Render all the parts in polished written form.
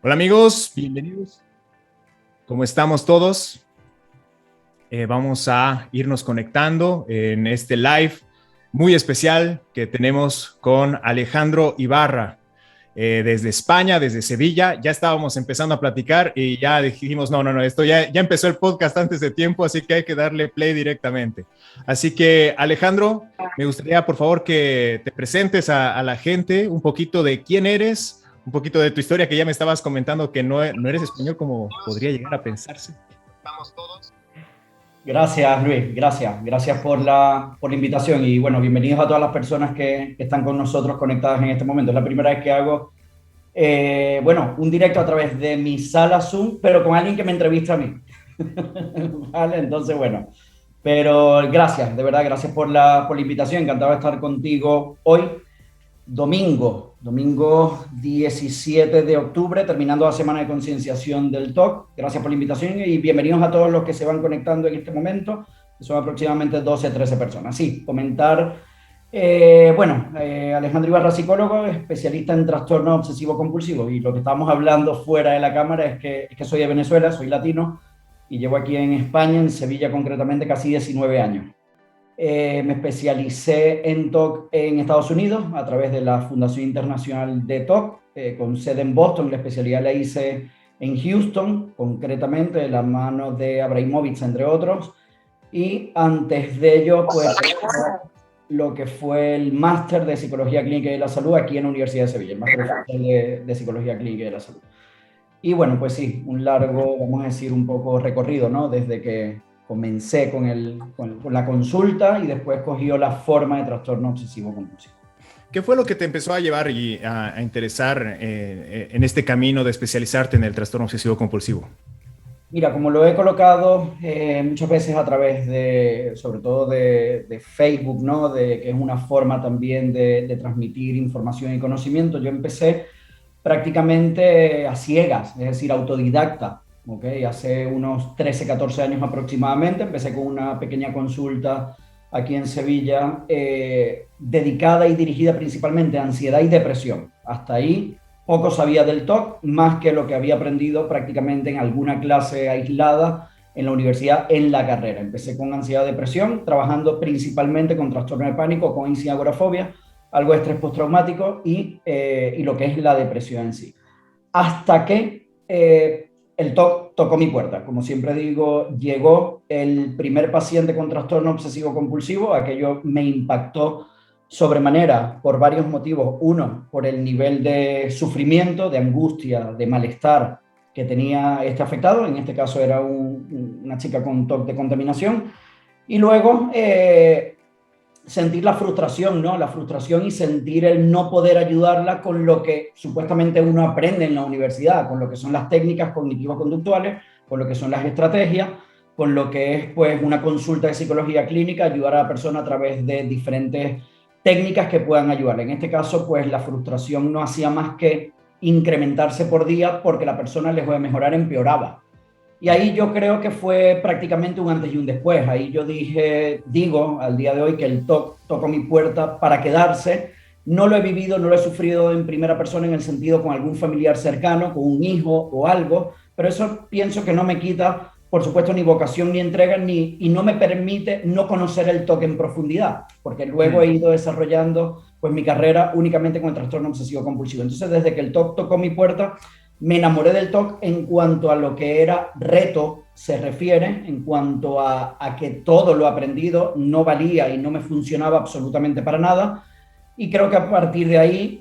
Hola amigos, bienvenidos. ¿Cómo estamos todos? Vamos a irnos conectando en este live muy especial que tenemos con Alejandro Ibarra desde España, desde Sevilla. Ya estábamos empezando a platicar y ya dijimos, no, esto ya empezó el podcast antes de tiempo, así que hay que darle play directamente. Así que Alejandro, me gustaría por favor que te presentes a la gente un poquito de quién eres, un poquito de tu historia, que ya me estabas comentando que no eres español como podría llegar a pensarse. Estamos todos. Gracias, Luis. Gracias por la invitación y bueno, bienvenidos a todas las personas que están con nosotros conectadas en este momento. Es la primera vez que hago, un directo a través de mi sala Zoom, pero con alguien que me entrevista a mí. ¿Vale? Entonces, bueno, pero gracias, de verdad, gracias por la invitación. Encantado de estar contigo hoy. Domingo 17 de octubre, terminando la semana de concienciación del TOC. Gracias por la invitación y bienvenidos a todos los que se van conectando en este momento. Son aproximadamente 12, 13 personas. Sí, comentar. Alejandro Ibarra, psicólogo, especialista en trastorno obsesivo compulsivo. Y lo que estábamos hablando fuera de la cámara es que soy de Venezuela, soy latino y llevo aquí en España, en Sevilla concretamente, casi 19 años. Me especialicé en TOC en Estados Unidos a través de la Fundación Internacional de TOC, con sede en Boston. La especialidad la hice en Houston, concretamente de la mano de Abramovich, entre otros. Y antes de ello, pues lo que fue el máster de Psicología Clínica y de la Salud aquí en la Universidad de Sevilla, el máster de Psicología Clínica y de la Salud. Y bueno, pues sí, un largo, vamos a decir, un poco recorrido, ¿no? Desde que comencé con la consulta y después cogió la forma de trastorno obsesivo compulsivo. ¿Qué fue lo que te empezó a llevar y a interesar en este camino de especializarte en el trastorno obsesivo compulsivo? Mira, como lo he colocado muchas veces a través sobre todo de Facebook, ¿no? Que es una forma también de transmitir información y conocimiento, yo empecé prácticamente a ciegas, es decir, autodidacta. ¿Okay? Hace unos 13, 14 años aproximadamente, empecé con una pequeña consulta aquí en Sevilla, dedicada y dirigida principalmente a ansiedad y depresión. Hasta ahí poco sabía del TOC, más que lo que había aprendido prácticamente en alguna clase aislada en la universidad, en la carrera. Empecé con ansiedad y depresión, trabajando principalmente con trastorno de pánico, con ansiedad, agorafobia, algo de estrés postraumático y lo que es la depresión en sí. Hasta que el TOC tocó mi puerta. Como siempre digo, llegó el primer paciente con trastorno obsesivo compulsivo. Aquello me impactó sobremanera por varios motivos. Uno, por el nivel de sufrimiento, de angustia, de malestar que tenía este afectado. En este caso era una chica con TOC de contaminación. Y luego sentir la frustración, ¿no? La frustración y sentir el no poder ayudarla con lo que supuestamente uno aprende en la universidad, con lo que son las técnicas cognitivo-conductuales, con lo que son las estrategias, con lo que es pues una consulta de psicología clínica, ayudar a la persona a través de diferentes técnicas que puedan ayudarle. En este caso, pues la frustración no hacía más que incrementarse por día porque la persona, lejos de mejorar, empeoraba. Y ahí yo creo que fue prácticamente un antes y un después. Ahí yo digo al día de hoy que el TOC tocó mi puerta para quedarse. No lo he vivido, no lo he sufrido en primera persona en el sentido con algún familiar cercano, con un hijo o algo, pero eso pienso que no me quita, por supuesto, ni vocación ni entrega, y no me permite no conocer el TOC en profundidad, porque luego he ido desarrollando pues mi carrera únicamente con el trastorno obsesivo compulsivo. Entonces, desde que el TOC tocó mi puerta, me enamoré del TOC en cuanto a lo que era reto se refiere, en cuanto a que todo lo aprendido no valía y no me funcionaba absolutamente para nada. Y creo que a partir de ahí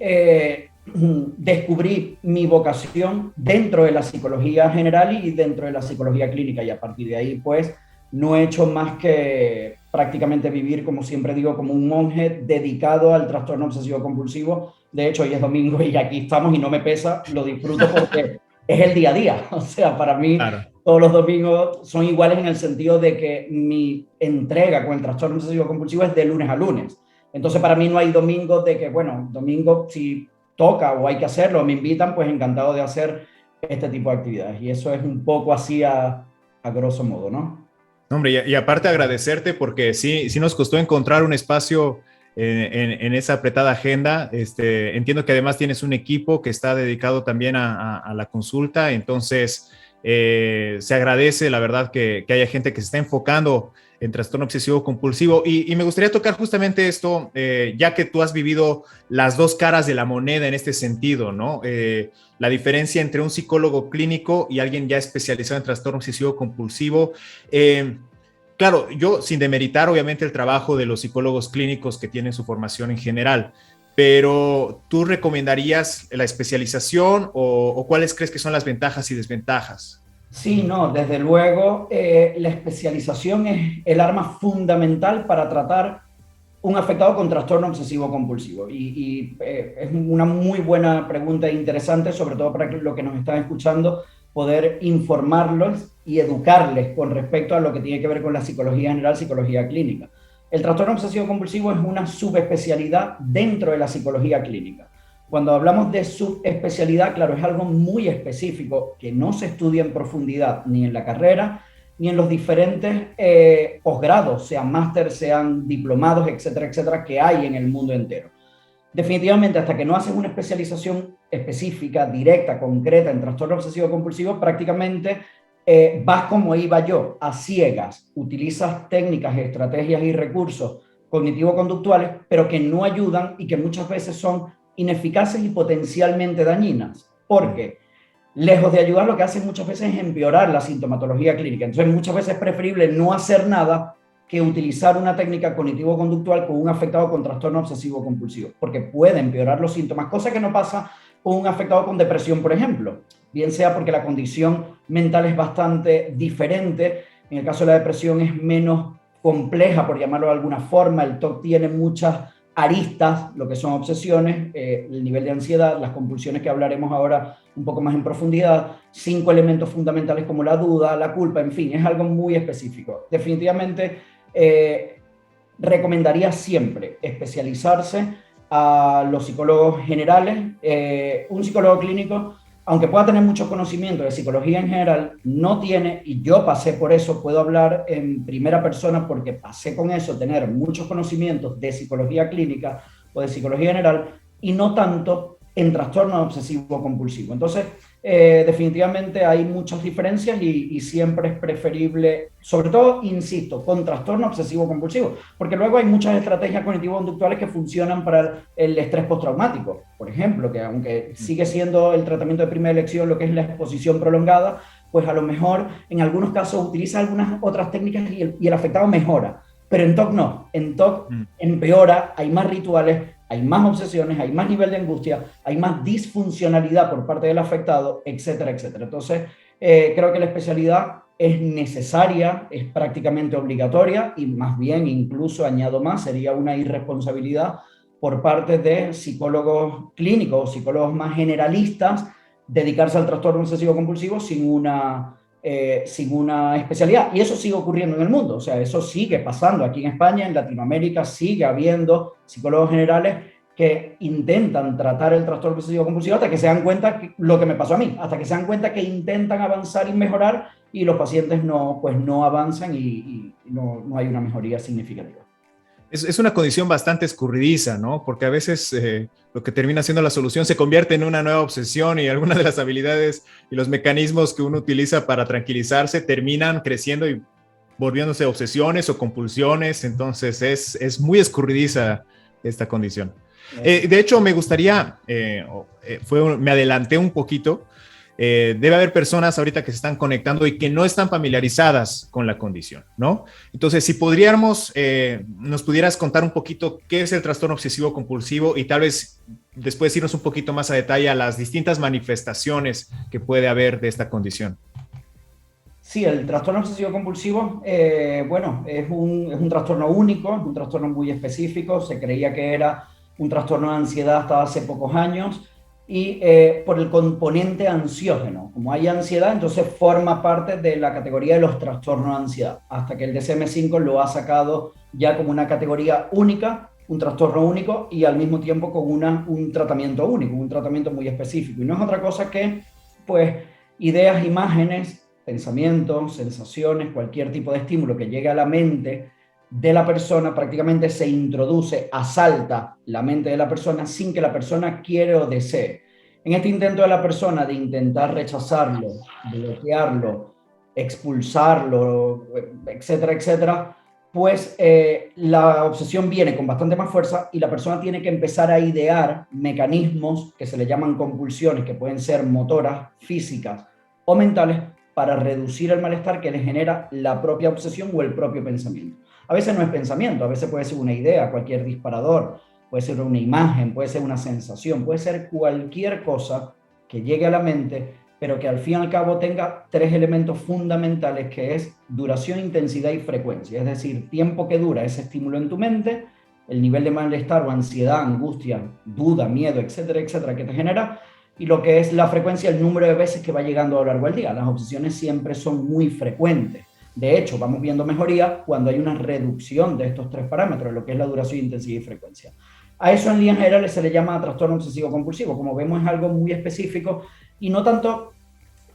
descubrí mi vocación dentro de la psicología general y dentro de la psicología clínica. Y a partir de ahí, pues, no he hecho más que prácticamente vivir, como siempre digo, como un monje dedicado al trastorno obsesivo compulsivo. De hecho, hoy es domingo y aquí estamos y no me pesa, lo disfruto porque es el día a día. O sea, para mí Claro. todos los domingos son iguales en el sentido de que mi entrega con el trastorno obsesivo compulsivo es de lunes a lunes. Entonces, para mí no hay domingos de que, bueno, domingo si toca o hay que hacerlo, me invitan, pues encantado de hacer este tipo de actividades. Y eso es un poco así a grosso modo, ¿no? Hombre, y aparte agradecerte porque sí nos costó encontrar un espacio en esa apretada agenda. Entiendo que además tienes un equipo que está dedicado también a la consulta, entonces se agradece, la verdad, que haya gente que se está enfocando en trastorno obsesivo compulsivo. Y me gustaría tocar justamente esto, ya que tú has vivido las dos caras de la moneda en este sentido, ¿no? La diferencia entre un psicólogo clínico y alguien ya especializado en trastorno obsesivo compulsivo. Claro, yo sin demeritar obviamente el trabajo de los psicólogos clínicos que tienen su formación en general, pero ¿tú recomendarías la especialización o cuáles crees que son las ventajas y desventajas? Sí, no, desde luego la especialización es el arma fundamental para tratar un afectado con trastorno obsesivo compulsivo. Es una muy buena pregunta e interesante, sobre todo para los que nos están escuchando, poder informarlos y educarles con respecto a lo que tiene que ver con la psicología general, psicología clínica. El trastorno obsesivo compulsivo es una subespecialidad dentro de la psicología clínica. Cuando hablamos de subespecialidad, claro, es algo muy específico que no se estudia en profundidad ni en la carrera ni en los diferentes posgrados, sean máster, sean diplomados, etcétera, etcétera, que hay en el mundo entero. Definitivamente, hasta que no haces una especialización específica, directa, concreta en trastorno obsesivo compulsivo, prácticamente vas como iba yo, a ciegas, utilizas técnicas, estrategias y recursos cognitivo-conductuales, pero que no ayudan y que muchas veces son ineficaces y potencialmente dañinas. ¿Por qué? Lejos de ayudar, lo que hacen muchas veces es empeorar la sintomatología clínica. Entonces, muchas veces es preferible no hacer nada que utilizar una técnica cognitivo-conductual con un afectado con trastorno obsesivo-compulsivo, porque puede empeorar los síntomas, cosa que no pasa con un afectado con depresión, por ejemplo. Bien sea porque la condición mental es bastante diferente, en el caso de la depresión es menos compleja, por llamarlo de alguna forma, el TOC tiene muchas aristas, lo que son obsesiones, el nivel de ansiedad, las compulsiones que hablaremos ahora un poco más en profundidad, 5 elementos fundamentales como la duda, la culpa, en fin, es algo muy específico. Definitivamente recomendaría siempre especializarse a los psicólogos generales. Un psicólogo clínico, aunque pueda tener mucho conocimiento de psicología en general, no tiene, y yo pasé por eso, puedo hablar en primera persona porque pasé con eso, tener muchos conocimientos de psicología clínica o de psicología general y no tanto en trastorno obsesivo compulsivo. Entonces, definitivamente hay muchas diferencias y siempre es preferible, sobre todo, insisto, con trastorno obsesivo compulsivo, porque luego hay muchas estrategias cognitivo-conductuales que funcionan para el estrés postraumático, por ejemplo, que aunque sigue siendo el tratamiento de primera elección lo que es la exposición prolongada, pues a lo mejor en algunos casos utiliza algunas otras técnicas y el afectado mejora, pero en TOC no, en TOC empeora, hay más rituales, hay más obsesiones, hay más nivel de angustia, hay más disfuncionalidad por parte del afectado, etcétera, etcétera. Entonces, creo que la especialidad es necesaria, es prácticamente obligatoria y más bien, incluso añado más, sería una irresponsabilidad por parte de psicólogos clínicos, psicólogos más generalistas, dedicarse al trastorno obsesivo compulsivo sin una especialidad. Y eso sigue ocurriendo en el mundo, o sea, eso sigue pasando aquí en España, en Latinoamérica, sigue habiendo psicólogos generales que intentan tratar el trastorno obsesivo compulsivo hasta que se dan cuenta que, lo que me pasó a mí, hasta que se dan cuenta que intentan avanzar y mejorar y los pacientes no, pues no avanzan y no hay una mejoría significativa. Es una condición bastante escurridiza, ¿no? Porque a veces lo que termina siendo la solución se convierte en una nueva obsesión y algunas de las habilidades y los mecanismos que uno utiliza para tranquilizarse terminan creciendo y volviéndose obsesiones o compulsiones. Entonces es muy escurridiza esta condición. De hecho, me gustaría, me adelanté un poquito. Debe haber personas ahorita que se están conectando y que no están familiarizadas con la condición, ¿no? Entonces, si nos pudieras contar un poquito qué es el trastorno obsesivo compulsivo y tal vez después irnos un poquito más a detalle a las distintas manifestaciones que puede haber de esta condición. Sí, el trastorno obsesivo compulsivo, bueno, es un trastorno único, es un trastorno muy específico. Se creía que era un trastorno de ansiedad hasta hace pocos años y por el componente ansiógeno. Como hay ansiedad, entonces forma parte de la categoría de los trastornos de ansiedad, hasta que el DSM-5 lo ha sacado ya como una categoría única, un trastorno único y al mismo tiempo con un tratamiento único, un tratamiento muy específico. Y no es otra cosa que, pues, ideas, imágenes, pensamientos, sensaciones, cualquier tipo de estímulo que llegue a la mente de la persona, prácticamente se introduce, asalta la mente de la persona sin que la persona quiera o desee. En este intento de la persona de intentar rechazarlo, bloquearlo, expulsarlo, etcétera, etcétera, pues la obsesión viene con bastante más fuerza y la persona tiene que empezar a idear mecanismos que se le llaman compulsiones, que pueden ser motoras, físicas o mentales, para reducir el malestar que le genera la propia obsesión o el propio pensamiento. A veces no es pensamiento, a veces puede ser una idea, cualquier disparador, puede ser una imagen, puede ser una sensación, puede ser cualquier cosa que llegue a la mente, pero que al fin y al cabo tenga tres elementos fundamentales, que es duración, intensidad y frecuencia. Es decir, tiempo que dura ese estímulo en tu mente, el nivel de malestar o ansiedad, angustia, duda, miedo, etcétera, etcétera, que te genera, y lo que es la frecuencia, el número de veces que va llegando a lo largo del día. Las obsesiones siempre son muy frecuentes. De hecho, vamos viendo mejoría cuando hay una reducción de estos tres parámetros, lo que es la duración, intensidad y frecuencia. A eso en líneas generales se le llama trastorno obsesivo compulsivo. Como vemos, es algo muy específico y no tanto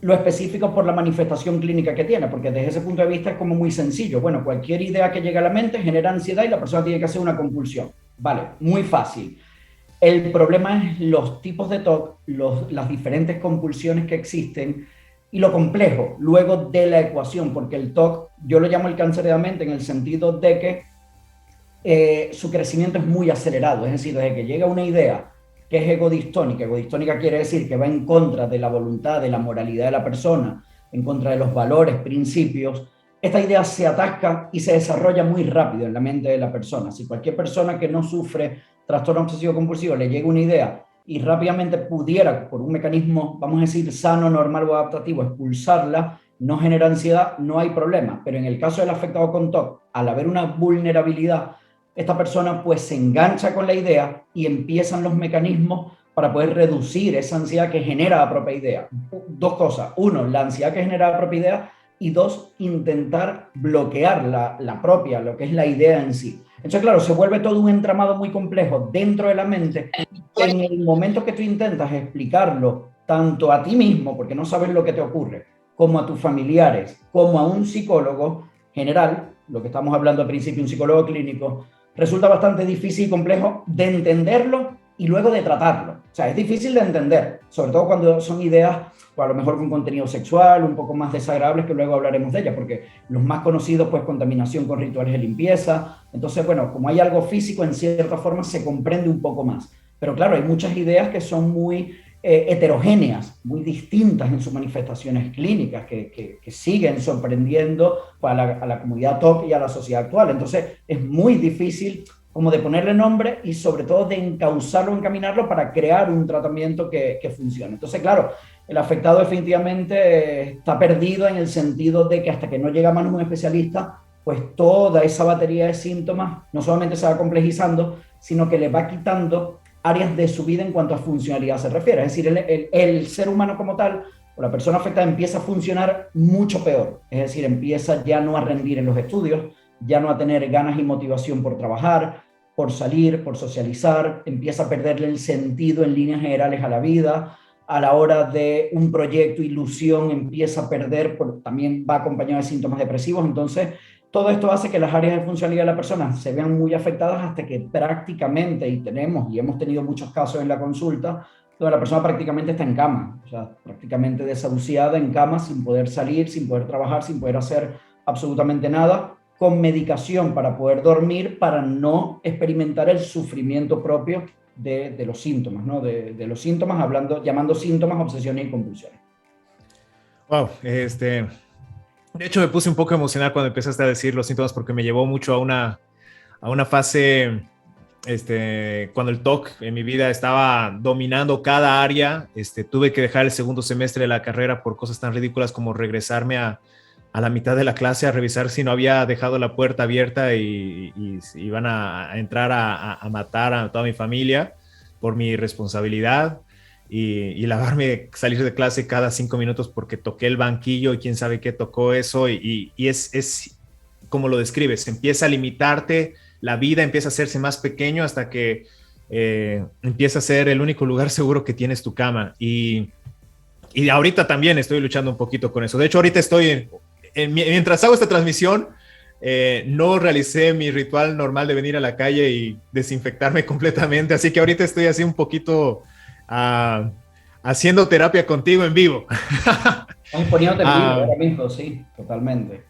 lo específico por la manifestación clínica que tiene, porque desde ese punto de vista es como muy sencillo. Bueno, cualquier idea que llegue a la mente genera ansiedad y la persona tiene que hacer una compulsión. Vale, muy fácil. El problema es los tipos de TOC, las diferentes compulsiones que existen y lo complejo luego de la ecuación, porque el TOC, yo lo llamo el cáncer de la mente en el sentido de que su crecimiento es muy acelerado, es decir, desde que llega una idea que es egodistónica quiere decir que va en contra de la voluntad, de la moralidad de la persona, en contra de los valores, principios, esta idea se atasca y se desarrolla muy rápido en la mente de la persona. Si cualquier persona que no sufre trastorno obsesivo compulsivo le llega una idea y rápidamente pudiera, por un mecanismo, vamos a decir, sano, normal o adaptativo, expulsarla, no genera ansiedad, no hay problema. Pero en el caso del afectado con TOC, al haber una vulnerabilidad, esta persona pues se engancha con la idea y empiezan los mecanismos para poder reducir esa ansiedad que genera la propia idea. Dos cosas. Uno, la ansiedad que genera la propia idea, y dos, intentar bloquear la propia, lo que es la idea en sí. Entonces, claro, se vuelve todo un entramado muy complejo dentro de la mente. En el momento que tú intentas explicarlo tanto a ti mismo, porque no sabes lo que te ocurre, como a tus familiares, como a un psicólogo general, lo que estamos hablando al principio, un psicólogo clínico, resulta bastante difícil y complejo de entenderlo y luego de tratarlo. O sea, es difícil de entender, sobre todo cuando son ideas, o a lo mejor con contenido sexual, un poco más desagradables, que luego hablaremos de ellas, porque los más conocidos, pues contaminación con rituales de limpieza. Entonces, bueno, como hay algo físico, en cierta forma se comprende un poco más. Pero claro, hay muchas ideas que son muy heterogéneas, muy distintas en sus manifestaciones clínicas, que siguen sorprendiendo pues, a la comunidad TOC y a la sociedad actual. Entonces, es muy difícil como de ponerle nombre y sobre todo de encauzarlo, encaminarlo para crear un tratamiento que funcione. Entonces, claro, el afectado definitivamente está perdido en el sentido de que hasta que no llega a manos de un especialista, pues toda esa batería de síntomas no solamente se va complejizando, sino que le va quitando áreas de su vida en cuanto a funcionalidad se refiere. Es decir, el ser humano como tal, o la persona afectada, empieza a funcionar mucho peor. Es decir, empieza ya no a rendir en los estudios, ya no a tener ganas y motivación por trabajar, por salir, por socializar, empieza a perderle el sentido en líneas generales a la vida, a la hora de un proyecto, ilusión, empieza a perder, también va acompañado de síntomas depresivos. Entonces, todo esto hace que las áreas de funcionalidad de la persona se vean muy afectadas hasta que prácticamente, y hemos tenido muchos casos en la consulta, donde la persona prácticamente está en cama, o sea, prácticamente desahuciada en cama, sin poder salir, sin poder trabajar, sin poder hacer absolutamente nada, con medicación para poder dormir, para no experimentar el sufrimiento propio de los síntomas, ¿no? De los síntomas, llamando síntomas, obsesiones y compulsiones. Wow, de hecho me puse un poco emocional cuando empezaste a decir los síntomas porque me llevó mucho a una fase, cuando el TOC en mi vida estaba dominando cada área. Tuve que dejar el segundo semestre de la carrera por cosas tan ridículas como regresarme a la mitad de la clase a revisar si no había dejado la puerta abierta y iban a entrar a matar a toda mi familia por mi responsabilidad, y lavarme, salir de clase cada 5 minutos porque toqué el banquillo y quién sabe qué tocó eso, y es como lo describes, empieza a limitarte la vida, empieza a hacerse más pequeño hasta que empieza a ser el único lugar seguro que tienes tu cama, y ahorita también estoy luchando un poquito con eso. De hecho, ahorita estoy mientras hago esta transmisión, no realicé mi ritual normal de venir a la calle y desinfectarme completamente, así que ahorita estoy así un poquito haciendo terapia contigo en vivo. Estás exponiéndote en vivo Ah, ahora mismo, sí, totalmente.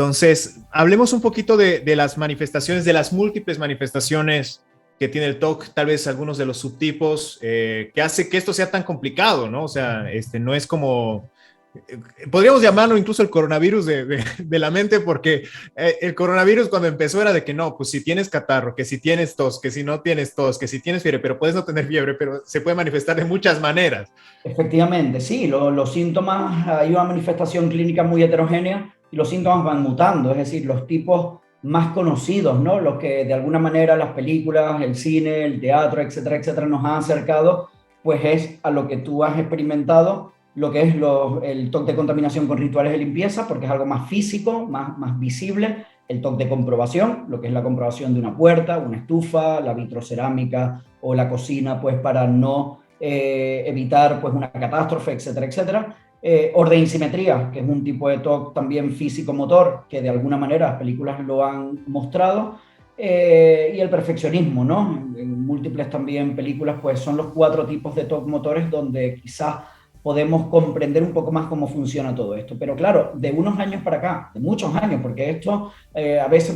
entonces, hablemos un poquito de las manifestaciones, de las múltiples manifestaciones que tiene el TOC, tal vez algunos de los subtipos, que hace que esto sea tan complicado, ¿no? O sea, no es como, podríamos llamarlo incluso el coronavirus de la mente, porque el coronavirus cuando empezó era de que no, pues si tienes catarro, que si tienes tos, que si no tienes tos, que si tienes fiebre, pero puedes no tener fiebre, pero se puede manifestar de muchas maneras. Efectivamente, sí, los síntomas, hay una manifestación clínica muy heterogénea y los síntomas van mutando, es decir, los tipos más conocidos, ¿no? Los que de alguna manera las películas, el cine, el teatro, etcétera, etcétera, nos han acercado, pues es a lo que tú has experimentado, lo que es el TOC de contaminación con rituales de limpieza, porque es algo más físico, más visible, el TOC de comprobación, lo que es la comprobación de una puerta, una estufa, la vitrocerámica o la cocina, pues para no evitar pues una catástrofe, etcétera, etcétera. Orden y simetría, que es un tipo de TOC también físico-motor, que de alguna manera las películas lo han mostrado, y el perfeccionismo, ¿no? En múltiples también películas, pues son los 4 tipos de TOC motores donde quizás podemos comprender un poco más cómo funciona todo esto. Pero claro, de unos años para acá, de muchos años, porque esto a veces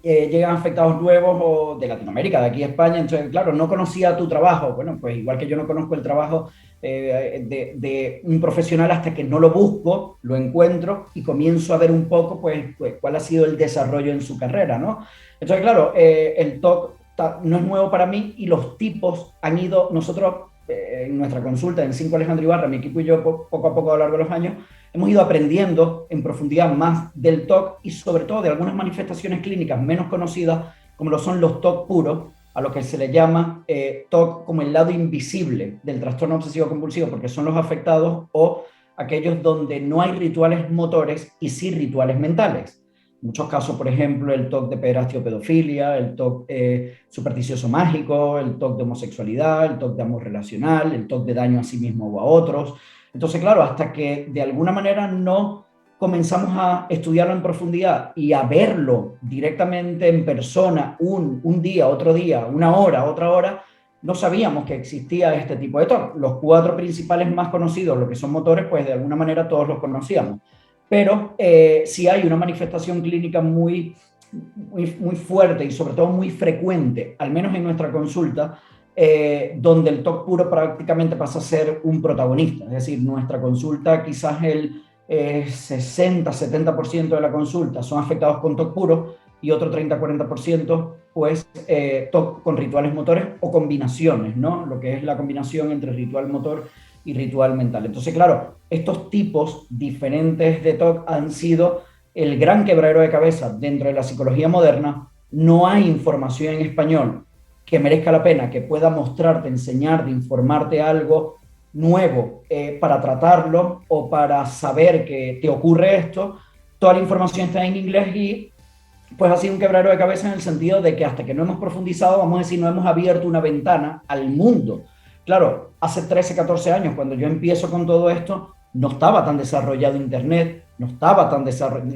llegan afectados nuevos o de Latinoamérica, de aquí a España, entonces, claro, no conocía tu trabajo. Bueno, pues igual que yo no conozco el trabajo de un profesional hasta que no lo busco, lo encuentro y comienzo a ver un poco, pues cuál ha sido el desarrollo en su carrera, ¿no? Entonces, claro, el TOC no es nuevo para mí y los tipos han ido, nosotros en nuestra consulta en 5 Alejandro Ibarra, mi equipo y yo, poco a poco a lo largo de los años, hemos ido aprendiendo en profundidad más del TOC y sobre todo de algunas manifestaciones clínicas menos conocidas, como lo son los TOC puros, a lo que se le llama TOC como el lado invisible del trastorno obsesivo compulsivo, porque son los afectados o aquellos donde no hay rituales motores y sí rituales mentales. En muchos casos, por ejemplo, el TOC de pederastia o pedofilia, el TOC supersticioso mágico, el TOC de homosexualidad, el TOC de amor relacional, el TOC de daño a sí mismo o a otros. Entonces, claro, hasta que de alguna manera no comenzamos a estudiarlo en profundidad y a verlo directamente en persona, un día, otro día, una hora, otra hora, no sabíamos que existía este tipo de TOC. Los 4 principales más conocidos, lo que son motores, pues de alguna manera todos los conocíamos. Pero sí hay una manifestación clínica muy fuerte y sobre todo muy frecuente, al menos en nuestra consulta, donde el TOC puro prácticamente pasa a ser un protagonista. Es decir, nuestra consulta, quizás el 60-70% de la consulta son afectados con TOC puro y otro 30-40% pues TOC con rituales motores o combinaciones, ¿no? Lo que es la combinación entre ritual motor y ritual mental. Entonces, claro, estos tipos diferentes de TOC han sido el gran quebradero de cabeza dentro de la psicología moderna. No hay información en español que merezca la pena, que pueda mostrarte, enseñarte, informarte algo nuevo para tratarlo o para saber que te ocurre esto. Toda la información está en inglés y pues ha sido un quebradero de cabeza en el sentido de que hasta que no hemos profundizado, vamos a decir, no hemos abierto una ventana al mundo. Claro, hace 13, 14 años, cuando yo empiezo con todo esto, no estaba tan desarrollado Internet, no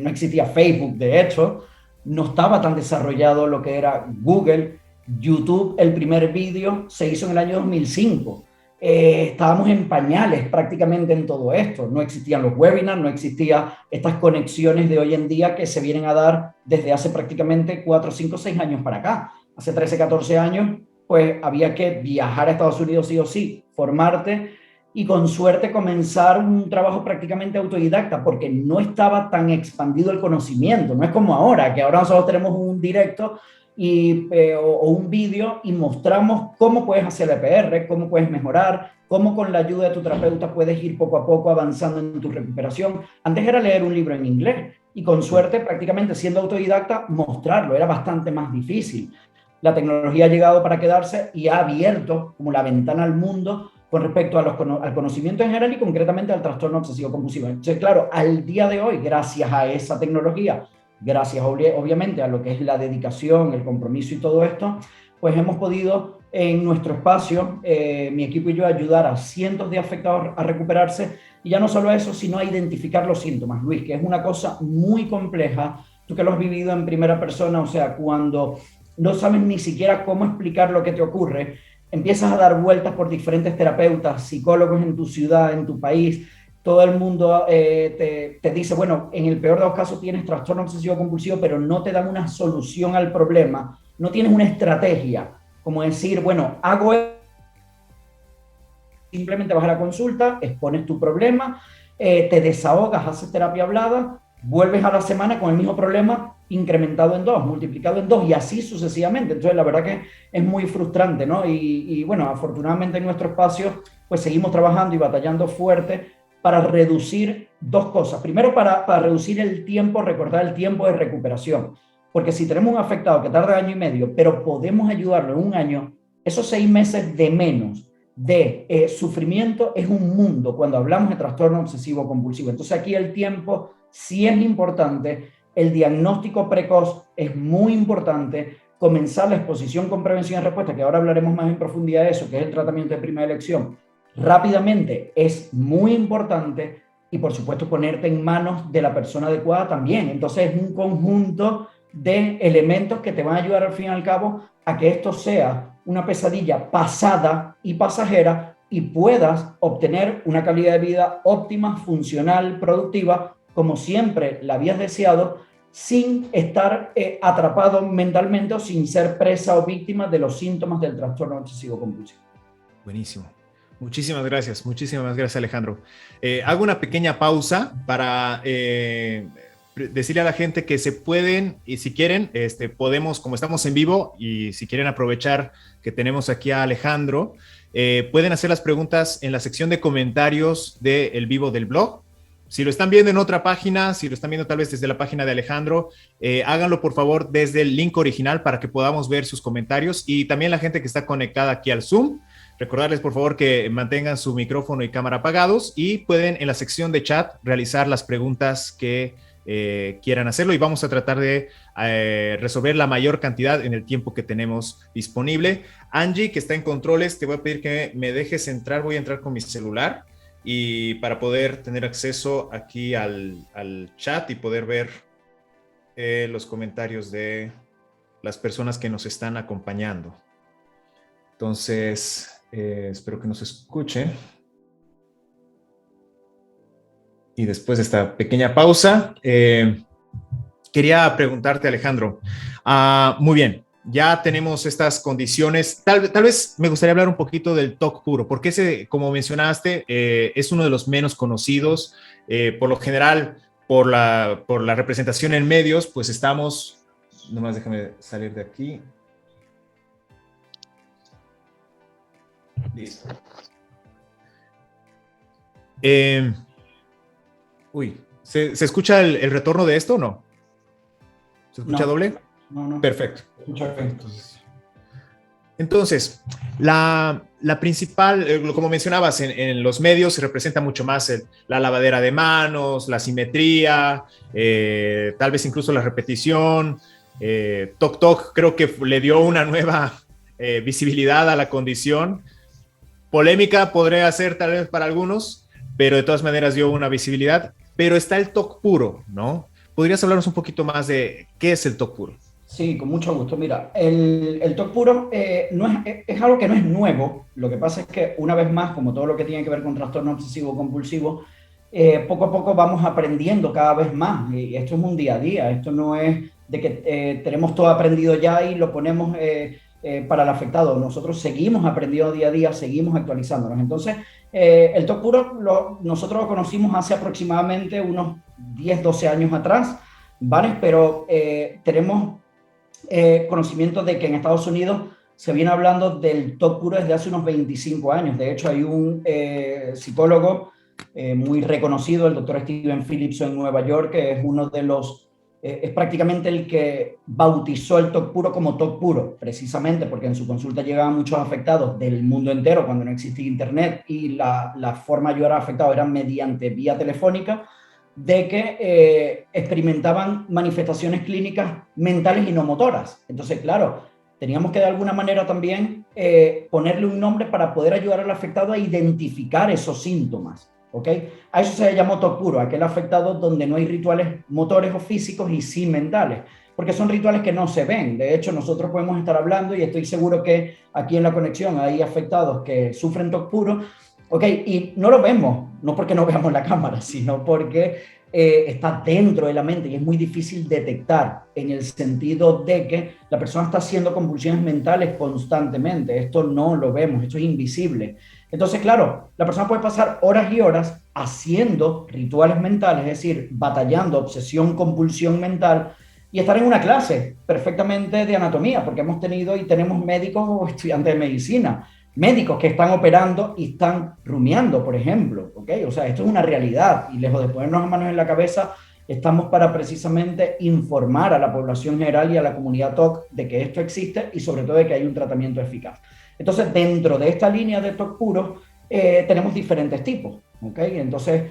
existía Facebook, de hecho, no estaba tan desarrollado lo que era Google, YouTube, el primer vídeo se hizo en el año 2005. Estábamos en pañales prácticamente en todo esto. No existían los webinars, no existían estas conexiones de hoy en día que se vienen a dar desde hace prácticamente 4, 5, 6 años para acá. Hace 13, 14 años, pues había que viajar a Estados Unidos sí o sí, formarte y con suerte comenzar un trabajo prácticamente autodidacta porque no estaba tan expandido el conocimiento. No es como ahora, que ahora nosotros tenemos un directo o un vídeo y mostramos cómo puedes hacer EPR, cómo puedes mejorar, cómo con la ayuda de tu terapeuta puedes ir poco a poco avanzando en tu recuperación. Antes era leer un libro en inglés y con suerte prácticamente siendo autodidacta mostrarlo, era bastante más difícil. La tecnología ha llegado para quedarse y ha abierto como la ventana al mundo con respecto al conocimiento en general y concretamente al trastorno obsesivo compulsivo. Entonces, claro, al día de hoy, gracias a esa tecnología, gracias obviamente a lo que es la dedicación, el compromiso y todo esto, pues hemos podido en nuestro espacio, mi equipo y yo, ayudar a cientos de afectados a recuperarse, y ya no solo eso, sino a identificar los síntomas, Luis, que es una cosa muy compleja, tú que lo has vivido en primera persona, o sea, cuando no sabes ni siquiera cómo explicar lo que te ocurre, empiezas a dar vueltas por diferentes terapeutas, psicólogos en tu ciudad, en tu país, todo el mundo te dice, bueno, en el peor de los casos tienes trastorno obsesivo compulsivo, pero no te dan una solución al problema, no tienes una estrategia, como decir, bueno, hago esto, simplemente vas a la consulta, expones tu problema, te desahogas, haces terapia hablada, vuelves a la semana con el mismo problema incrementado en dos, multiplicado en dos y así sucesivamente. Entonces, la verdad que es muy frustrante, ¿no? Y bueno, afortunadamente en nuestro espacio, pues seguimos trabajando y batallando fuerte para reducir dos cosas. Primero, para reducir el tiempo, recordar el tiempo de recuperación. Porque si tenemos un afectado que tarda año y medio, pero podemos ayudarlo en un año, esos 6 meses de menos de sufrimiento es un mundo cuando hablamos de trastorno obsesivo compulsivo. Entonces aquí el tiempo sí es importante, el diagnóstico precoz es muy importante, comenzar la exposición con prevención y respuesta, que ahora hablaremos más en profundidad de eso, que es el tratamiento de primera elección, rápidamente es muy importante, y por supuesto ponerte en manos de la persona adecuada también. Entonces es un conjunto de elementos que te van a ayudar al fin y al cabo a que esto sea una pesadilla pasada y pasajera y puedas obtener una calidad de vida óptima, funcional, productiva, como siempre la habías deseado, sin estar atrapado mentalmente o sin ser presa o víctima de los síntomas del trastorno obsesivo compulsivo. Buenísimo. Muchísimas gracias Alejandro. Hago una pequeña pausa para decirle a la gente que se pueden, y si quieren, podemos, como estamos en vivo, y si quieren aprovechar que tenemos aquí a Alejandro, pueden hacer las preguntas en la sección de comentarios del vivo del blog. Si lo están viendo en otra página, si lo están viendo tal vez desde la página de Alejandro, háganlo por favor desde el link original para que podamos ver sus comentarios, y también la gente que está conectada aquí al Zoom. Recordarles, por favor, que mantengan su micrófono y cámara apagados, y pueden en la sección de chat realizar las preguntas que quieran hacerlo, y vamos a tratar de resolver la mayor cantidad en el tiempo que tenemos disponible. Angie, que está en controles, te voy a pedir que me dejes entrar. Voy a entrar con mi celular y para poder tener acceso aquí al chat y poder ver los comentarios de las personas que nos están acompañando. Entonces, espero que nos escuchen. Y después de esta pequeña pausa, quería preguntarte, Alejandro, muy bien, ya tenemos estas condiciones. Tal vez me gustaría hablar un poquito del TOC puro, porque ese, como mencionaste, es uno de los menos conocidos. Por lo general, por la representación en medios, pues estamos, nomás déjame salir de aquí. Listo. ¿Se escucha el retorno de esto o no? ¿Se escucha doble? No. Perfecto. Entonces, la principal, como mencionabas, en los medios se representa mucho más la lavadera de manos, la simetría, tal vez incluso la repetición. Toc Toc creo que le dio una nueva visibilidad a la condición. Polémica podría ser tal vez para algunos, pero de todas maneras dio una visibilidad. Pero está el TOC puro, ¿no? ¿Podrías hablarnos un poquito más de qué es el TOC puro? Sí, con mucho gusto. Mira, el TOC puro no es algo que no es nuevo. Lo que pasa es que, una vez más, como todo lo que tiene que ver con trastorno obsesivo compulsivo, poco a poco vamos aprendiendo cada vez más. Y esto es un día a día. Esto no es de que tenemos todo aprendido ya y lo ponemos para el afectado. Nosotros seguimos aprendiendo día a día, seguimos actualizándonos. Entonces, el TOC puro nosotros lo conocimos hace aproximadamente unos 10, 12 años atrás, ¿vale? Pero tenemos conocimiento de que en Estados Unidos se viene hablando del TOC puro desde hace unos 25 años. De hecho, hay un psicólogo muy reconocido, el doctor Steven Phillips en Nueva York, que es uno de los es prácticamente el que bautizó el TOC puro como TOC puro, precisamente porque en su consulta llegaban muchos afectados del mundo entero cuando no existía internet, y la forma de ayudar a afectados era mediante vía telefónica, de que experimentaban manifestaciones clínicas mentales y no motoras. Entonces, claro, teníamos que de alguna manera también ponerle un nombre para poder ayudar al afectado a identificar esos síntomas. ¿Ok? A eso se le llamó TOC puro, aquel afectado donde no hay rituales motores o físicos y sí mentales, porque son rituales que no se ven. De hecho, nosotros podemos estar hablando y estoy seguro que aquí en la conexión hay afectados que sufren TOC puro, ¿ok? Y no lo vemos, no porque no veamos la cámara, sino porque está dentro de la mente y es muy difícil detectar, en el sentido de que la persona está haciendo convulsiones mentales constantemente. Esto no lo vemos, esto es invisible. Entonces, claro, la persona puede pasar horas y horas haciendo rituales mentales, es decir, batallando obsesión, compulsión mental, y estar en una clase perfectamente de anatomía, porque hemos tenido y tenemos médicos o estudiantes de medicina, médicos que están operando y están rumiando, por ejemplo, ¿ok? O sea, esto es una realidad, y lejos de ponernos las manos en la cabeza, estamos para precisamente informar a la población general y a la comunidad TOC de que esto existe y sobre todo de que hay un tratamiento eficaz. Entonces, dentro de esta línea de TOC puro, tenemos diferentes tipos, ¿ok? Entonces,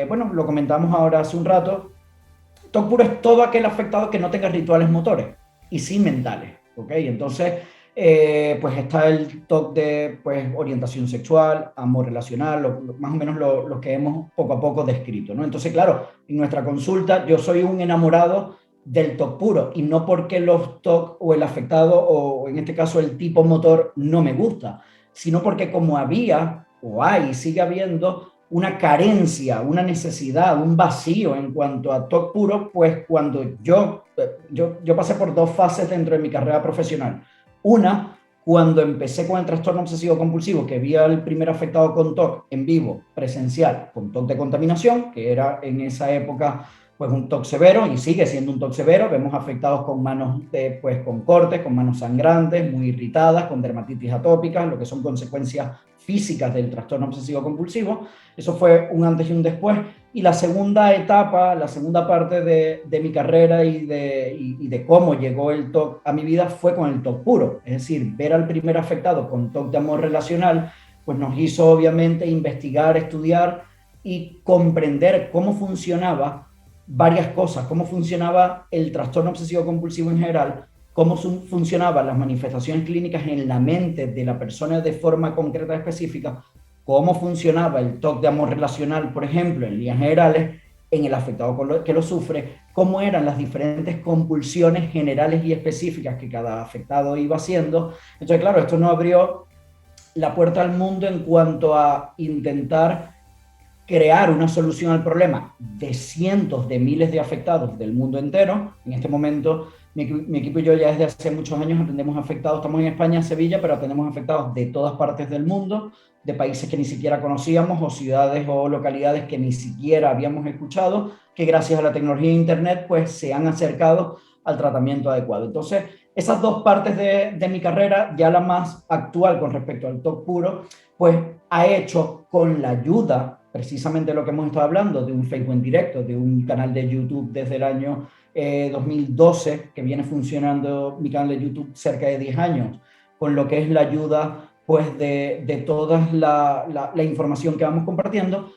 bueno, lo comentamos ahora hace un rato. TOC puro es todo aquel afectado que no tenga rituales motores y sí mentales, ¿ok? Entonces, pues está el TOC de pues, orientación sexual, amor relacional, más o menos lo que hemos poco a poco descrito, ¿no? Entonces, claro, en nuestra consulta yo soy un enamorado del TOC puro, y no porque los TOC o el afectado o en este caso el tipo motor no me gusta, sino porque como había o hay, sigue habiendo una carencia, una necesidad, un vacío en cuanto a TOC puro, pues cuando yo pasé por dos fases dentro de mi carrera profesional. Una, cuando empecé con el trastorno obsesivo compulsivo, que vi al primer afectado con TOC en vivo, presencial, con TOC de contaminación, que era en esa época pues un TOC severo, y sigue siendo un TOC severo. Vemos afectados con manos pues con cortes, con manos sangrantes, muy irritadas, con dermatitis atópica, lo que son consecuencias físicas del trastorno obsesivo compulsivo. Eso fue un antes y un después. Y la segunda etapa, la segunda parte de mi carrera y de cómo llegó el TOC a mi vida fue con el TOC puro. Es decir, ver al primer afectado con TOC de amor relacional, pues nos hizo obviamente investigar, estudiar y comprender cómo funcionaba varias cosas, cómo funcionaba el trastorno obsesivo compulsivo en general, cómo funcionaban las manifestaciones clínicas en la mente de la persona de forma concreta y específica, cómo funcionaba el TOC de amor relacional, por ejemplo, en líneas generales, en el afectado que lo sufre, cómo eran las diferentes compulsiones generales y específicas que cada afectado iba haciendo. Entonces, claro, esto nos abrió la puerta al mundo en cuanto a intentar crear una solución al problema de cientos de miles de afectados del mundo entero. En este momento, mi equipo y yo ya desde hace muchos años atendemos afectados, estamos en España, en Sevilla, pero atendemos afectados de todas partes del mundo, de países que ni siquiera conocíamos, o ciudades o localidades que ni siquiera habíamos escuchado, que gracias a la tecnología de Internet, pues se han acercado al tratamiento adecuado. Entonces, esas dos partes de mi carrera, ya la más actual con respecto al TOC puro, pues ha hecho con la ayuda, precisamente lo que hemos estado hablando, de un Facebook en directo, de un canal de YouTube desde el año 2012, que viene funcionando mi canal de YouTube cerca de 10 años, con lo que es la ayuda pues de toda la información que vamos compartiendo,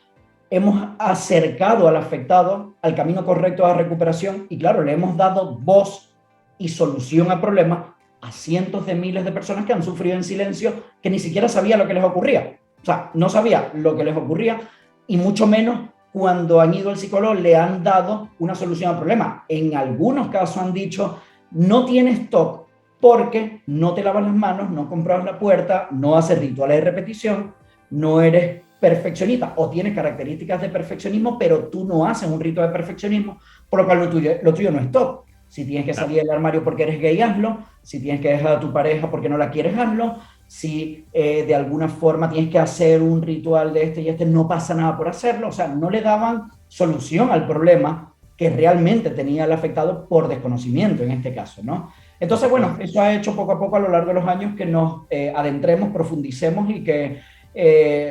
hemos acercado al afectado al camino correcto de la recuperación y claro, le hemos dado voz y solución al problema a cientos de miles de personas que han sufrido en silencio, que ni siquiera sabía lo que les ocurría. O sea, no sabía lo que les ocurría y mucho menos cuando han ido al psicólogo le han dado una solución al problema. En algunos casos han dicho, no tienes TOC porque no te lavas las manos, no compras la puerta, no haces rituales de repetición, no eres perfeccionista o tienes características de perfeccionismo, pero tú no haces un ritual de perfeccionismo, por lo cual lo tuyo no es TOC. Si tienes que salir del armario porque eres gay, hazlo. Si tienes que dejar a tu pareja porque no la quieres, hazlo. Si de alguna forma tienes que hacer un ritual de este y este, no pasa nada por hacerlo. O sea, no le daban solución al problema que realmente tenía el afectado por desconocimiento en este caso, ¿no? Entonces, bueno, eso ha hecho poco a poco a lo largo de los años que nos adentremos, profundicemos y que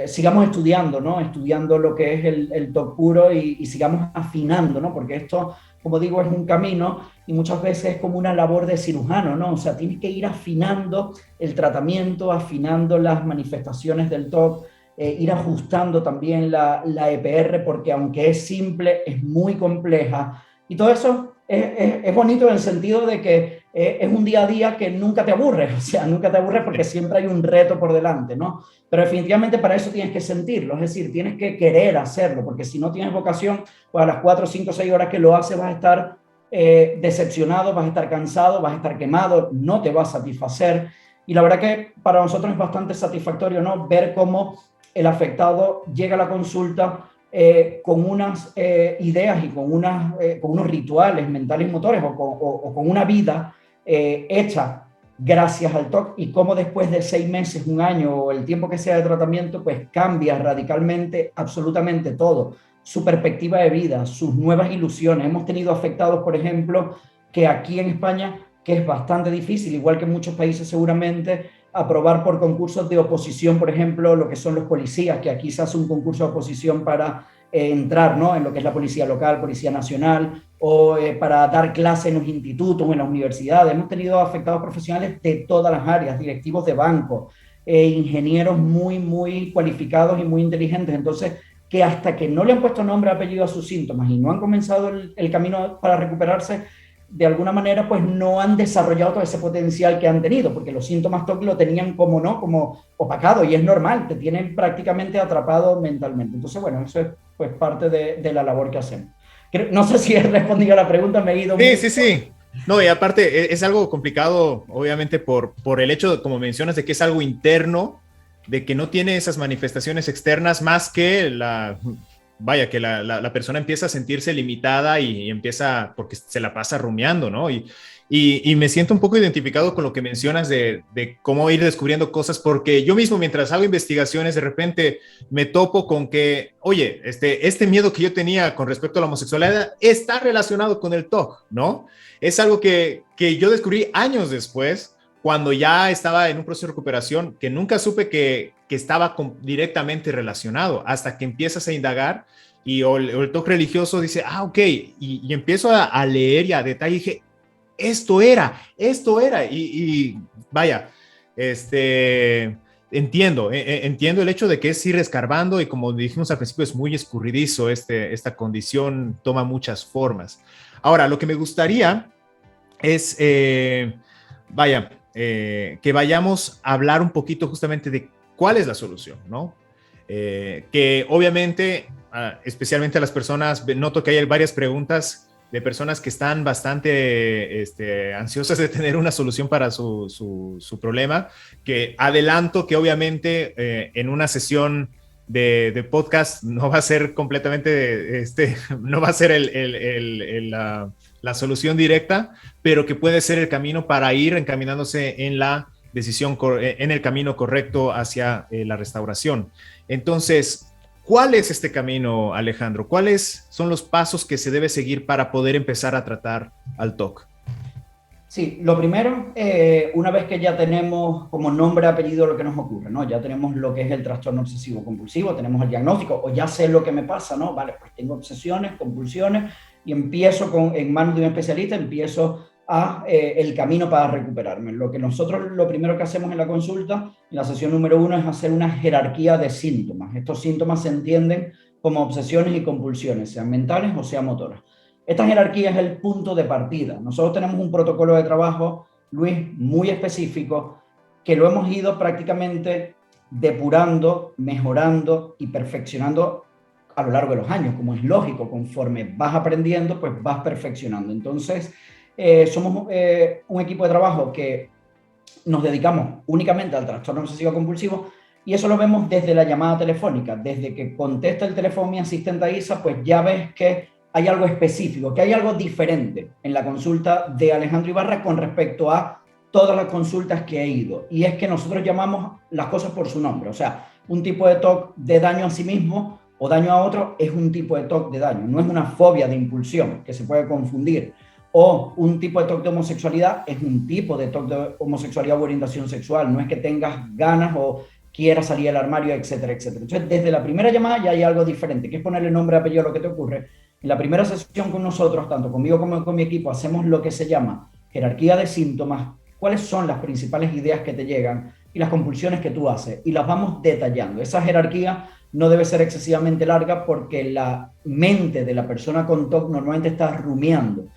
sigamos estudiando, ¿no? Estudiando lo que es el TOC puro y sigamos afinando, ¿no? Porque esto, como digo, es un camino y muchas veces es como una labor de cirujano, ¿no? O sea, tienes que ir afinando el tratamiento, afinando las manifestaciones del TOC, ir ajustando también la EPR, porque aunque es simple, es muy compleja. Y todo eso es bonito en el sentido de que es un día a día que nunca te aburres, o sea, nunca te aburres porque siempre hay un reto por delante, ¿no? Pero definitivamente para eso tienes que sentirlo, es decir, tienes que querer hacerlo, porque si no tienes vocación, pues a las 4, 5, 6 horas que lo haces vas a estar decepcionado, vas a estar cansado, vas a estar quemado, no te va a satisfacer. Y la verdad que para nosotros es bastante satisfactorio, ¿no? Ver cómo el afectado llega a la consulta con unas ideas y con unos rituales mentales y motores o con una vida hecha gracias al TOC, y cómo después de 6 meses, un año o el tiempo que sea de tratamiento, pues cambia radicalmente absolutamente todo, su perspectiva de vida, sus nuevas ilusiones. Hemos tenido afectados, por ejemplo, que aquí en España, que es bastante difícil, igual que en muchos países seguramente, aprobar por concursos de oposición, por ejemplo, lo que son los policías, que aquí se hace un concurso de oposición para entrar, ¿no?, en lo que es la policía local, policía nacional, o para dar clases en los institutos o en las universidades. Hemos tenido afectados profesionales de todas las áreas, directivos de banco, ingenieros muy, muy cualificados y muy inteligentes. Entonces, que hasta que no le han puesto nombre y apellido a sus síntomas y no han comenzado el camino para recuperarse, de alguna manera, pues no han desarrollado todo ese potencial que han tenido, porque los síntomas TOC lo tenían como, ¿no?, como opacado, y es normal, te tienen prácticamente atrapado mentalmente. Entonces, bueno, eso es pues parte de la labor que hacemos. No sé si he respondido a la pregunta, me he ido. Sí, sí, sí. No, y aparte es algo complicado, obviamente, por el hecho, como mencionas, de que es algo interno, de que no tiene esas manifestaciones externas más que que la persona empieza a sentirse limitada y empieza, porque se la pasa rumiando, ¿no? Y me siento un poco identificado con lo que mencionas de cómo ir descubriendo cosas, porque yo mismo, mientras hago investigaciones, de repente me topo con que, oye, este miedo que yo tenía con respecto a la homosexualidad está relacionado con el TOC, ¿no? Es algo que yo descubrí años después, cuando ya estaba en un proceso de recuperación, que nunca supe que estaba directamente relacionado, hasta que empiezas a indagar y o el TOC religioso dice, ok, y empiezo a leer y a detalle, y dije, esto era, vaya, entiendo el hecho de que es ir escarbando, y como dijimos al principio, es muy escurridizo, esta condición toma muchas formas. Ahora, lo que me gustaría es, que vayamos a hablar un poquito justamente de cuál es la solución, ¿no? Que obviamente, especialmente a las personas, noto que hay varias preguntas de personas que están bastante ansiosas de tener una solución para su problema, que adelanto que obviamente en una sesión de podcast no va a ser completamente, no va a ser la solución directa, pero que puede ser el camino para ir encaminándose en la decisión, en el camino correcto hacia la restauración. Entonces, ¿cuál es este camino, Alejandro? ¿Cuáles son los pasos que se debe seguir para poder empezar a tratar al TOC? Sí, lo primero, una vez que ya tenemos como nombre, apellido lo que nos ocurre, ¿no? Ya tenemos lo que es el trastorno obsesivo compulsivo, tenemos el diagnóstico, o ya sé lo que me pasa, ¿no? Vale, pues tengo obsesiones, compulsiones, y empiezo en manos de un especialista, empiezo el camino para recuperarme. Lo primero que hacemos en la consulta, en la sesión número 1, es hacer una jerarquía de síntomas. Estos síntomas se entienden como obsesiones y compulsiones, sean mentales o sean motoras. Esta jerarquía es el punto de partida. Nosotros tenemos un protocolo de trabajo, Luis, muy específico, que lo hemos ido prácticamente depurando, mejorando y perfeccionando a lo largo de los años, como es lógico. Conforme vas aprendiendo, pues vas perfeccionando. Entonces, somos un equipo de trabajo que nos dedicamos únicamente al trastorno obsesivo compulsivo, y eso lo vemos desde la llamada telefónica. Desde que contesta el teléfono mi asistente Isa, pues ya ves que hay algo específico, que hay algo diferente en la consulta de Alejandro Ibarra con respecto a todas las consultas que he ido. Y es que nosotros llamamos las cosas por su nombre. O sea, un tipo de TOC de daño a sí mismo o daño a otro es un tipo de TOC de daño. No es una fobia de impulsión, que se puede confundir. O un tipo de TOC de homosexualidad es un tipo de TOC de homosexualidad u orientación sexual. No es que tengas ganas o quieras salir del armario, etcétera, etcétera. Entonces, desde la primera llamada ya hay algo diferente, que es ponerle nombre y apellido a lo que te ocurre. En la primera sesión con nosotros, tanto conmigo como con mi equipo, hacemos lo que se llama jerarquía de síntomas, cuáles son las principales ideas que te llegan y las compulsiones que tú haces, y las vamos detallando. Esa jerarquía no debe ser excesivamente larga, porque la mente de la persona con TOC normalmente está rumiando,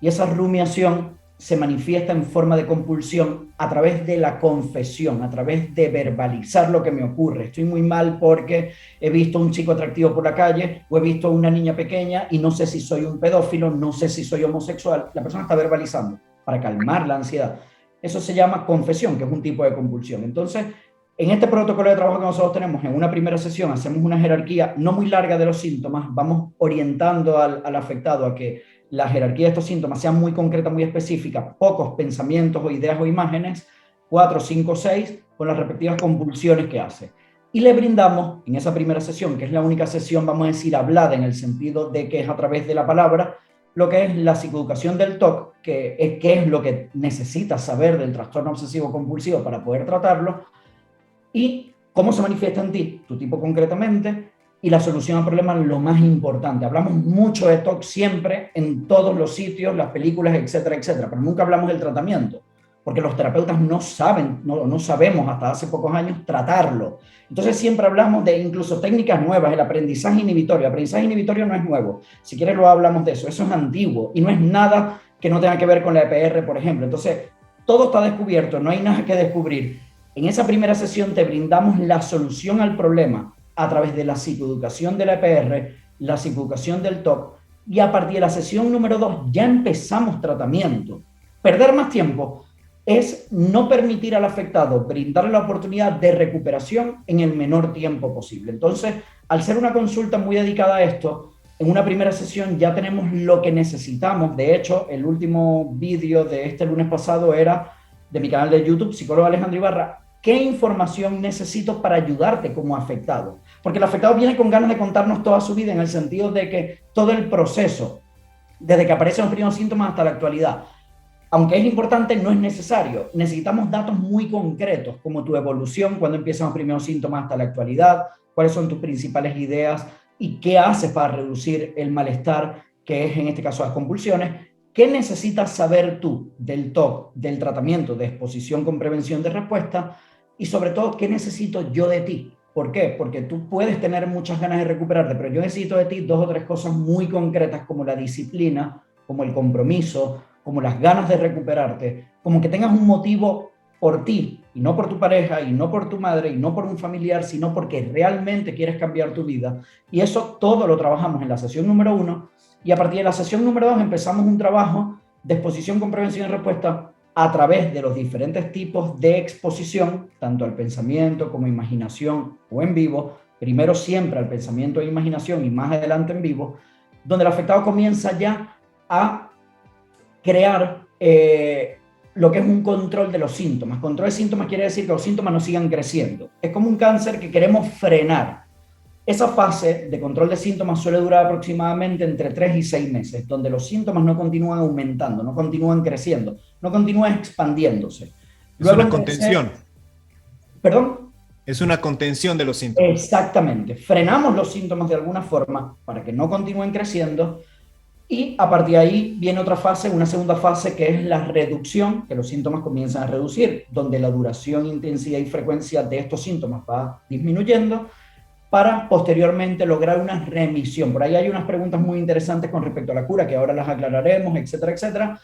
y esa rumiación se manifiesta en forma de compulsión a través de la confesión, a través de verbalizar lo que me ocurre. Estoy muy mal porque he visto a un chico atractivo por la calle o he visto a una niña pequeña y no sé si soy un pedófilo, no sé si soy homosexual. La persona está verbalizando para calmar la ansiedad. Eso se llama confesión, que es un tipo de compulsión. Entonces, en este protocolo de trabajo que nosotros tenemos, en una primera sesión hacemos una jerarquía no muy larga de los síntomas, vamos orientando al afectado a que la jerarquía de estos síntomas sea muy concreta, muy específica, pocos pensamientos o ideas o imágenes, 4, 5, 6, con las respectivas convulsiones que hace. Y le brindamos, en esa primera sesión, que es la única sesión, vamos a decir, hablada en el sentido de que es a través de la palabra, lo que es la psicoeducación del TOC, que es lo que necesitas saber del trastorno obsesivo compulsivo para poder tratarlo, y cómo se manifiesta en ti, tu tipo concretamente, y la solución al problema lo más importante. Hablamos mucho de TOC siempre, en todos los sitios, las películas, etcétera, etcétera, pero nunca hablamos del tratamiento, porque los terapeutas no saben, no sabemos hasta hace pocos años tratarlo. Entonces siempre hablamos de incluso técnicas nuevas, el aprendizaje inhibitorio. El aprendizaje inhibitorio no es nuevo, si quieres lo hablamos de eso, eso es antiguo y no es nada que no tenga que ver con la EPR, por ejemplo. Entonces todo está descubierto, no hay nada que descubrir. En esa primera sesión te brindamos la solución al problema a través de la psicoeducación de la EPR, la psicoeducación del TOC, y a partir de la sesión número 2 ya empezamos tratamiento. Perder más tiempo es no permitir al afectado brindarle la oportunidad de recuperación en el menor tiempo posible. Entonces, al ser una consulta muy dedicada a esto, en una primera sesión ya tenemos lo que necesitamos. De hecho, el último vídeo de este lunes pasado era de mi canal de YouTube, psicólogo Alejandro Ibarra. ¿Qué información necesito para ayudarte como afectado? Porque el afectado viene con ganas de contarnos toda su vida, en el sentido de que todo el proceso, desde que aparecen los primeros síntomas hasta la actualidad, aunque es importante, no es necesario. Necesitamos datos muy concretos, como tu evolución, cuando empiezan los primeros síntomas hasta la actualidad, cuáles son tus principales ideas y qué haces para reducir el malestar, que es en este caso las compulsiones. ¿Qué necesitas saber tú del TOC, del tratamiento de exposición con prevención de respuesta? Y sobre todo, ¿qué necesito yo de ti? ¿Por qué? Porque tú puedes tener muchas ganas de recuperarte, pero yo necesito de ti 2 o 3 cosas muy concretas, como la disciplina, como el compromiso, como las ganas de recuperarte, como que tengas un motivo por ti, y no por tu pareja, y no por tu madre, y no por un familiar, sino porque realmente quieres cambiar tu vida. Y eso todo lo trabajamos en la sesión número 1, y a partir de la sesión número 2 empezamos un trabajo de exposición con prevención y respuesta a través de los diferentes tipos de exposición, tanto al pensamiento como imaginación o en vivo, primero siempre al pensamiento e imaginación y más adelante en vivo, donde el afectado comienza ya a crear lo que es un control de los síntomas. Control de síntomas quiere decir que los síntomas no sigan creciendo. Es como un cáncer que queremos frenar. Esa fase de control de síntomas suele durar aproximadamente entre 3 y 6 meses, donde los síntomas no continúan aumentando, no continúan creciendo, no continúan expandiéndose. Luego, es una contención. ¿Perdón? Es una contención de los síntomas. Exactamente. Frenamos los síntomas de alguna forma para que no continúen creciendo. Y a partir de ahí viene otra fase, una segunda fase, que es la reducción, que los síntomas comienzan a reducir, donde la duración, intensidad y frecuencia de estos síntomas va disminuyendo para posteriormente lograr una remisión. Por ahí hay unas preguntas muy interesantes con respecto a la cura, que ahora las aclararemos, etcétera, etcétera.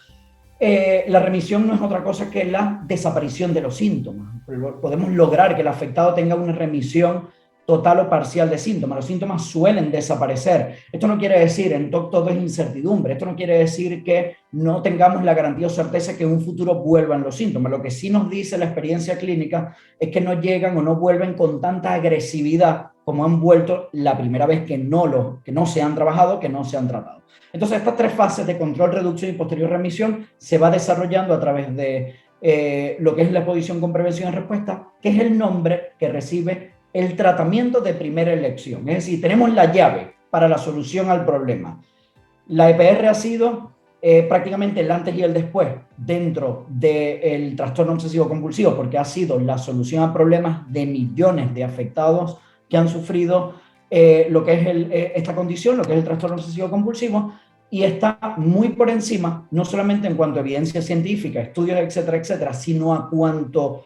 La remisión no es otra cosa que la desaparición de los síntomas. Podemos lograr que el afectado tenga una remisión total o parcial de síntomas. Los síntomas suelen desaparecer. Esto no quiere decir, en TOC todo es incertidumbre. Esto no quiere decir que no tengamos la garantía o certeza que en un futuro vuelvan los síntomas. Lo que sí nos dice la experiencia clínica es que no llegan o no vuelven con tanta agresividad como han vuelto la primera vez que no se han trabajado, que no se han tratado. Entonces, estas 3 fases de control, reducción y posterior remisión se va desarrollando a través de lo que es la exposición con prevención y respuesta, que es el nombre que recibe el tratamiento de primera elección. Es decir, tenemos la llave para la solución al problema. La EPR ha sido prácticamente el antes y el después dentro del trastorno obsesivo compulsivo, porque ha sido la solución a problemas de millones de afectados que han sufrido lo que es esta condición, lo que es el trastorno obsesivo compulsivo, y está muy por encima, no solamente en cuanto a evidencia científica, estudios, etcétera, etcétera, sino a cuanto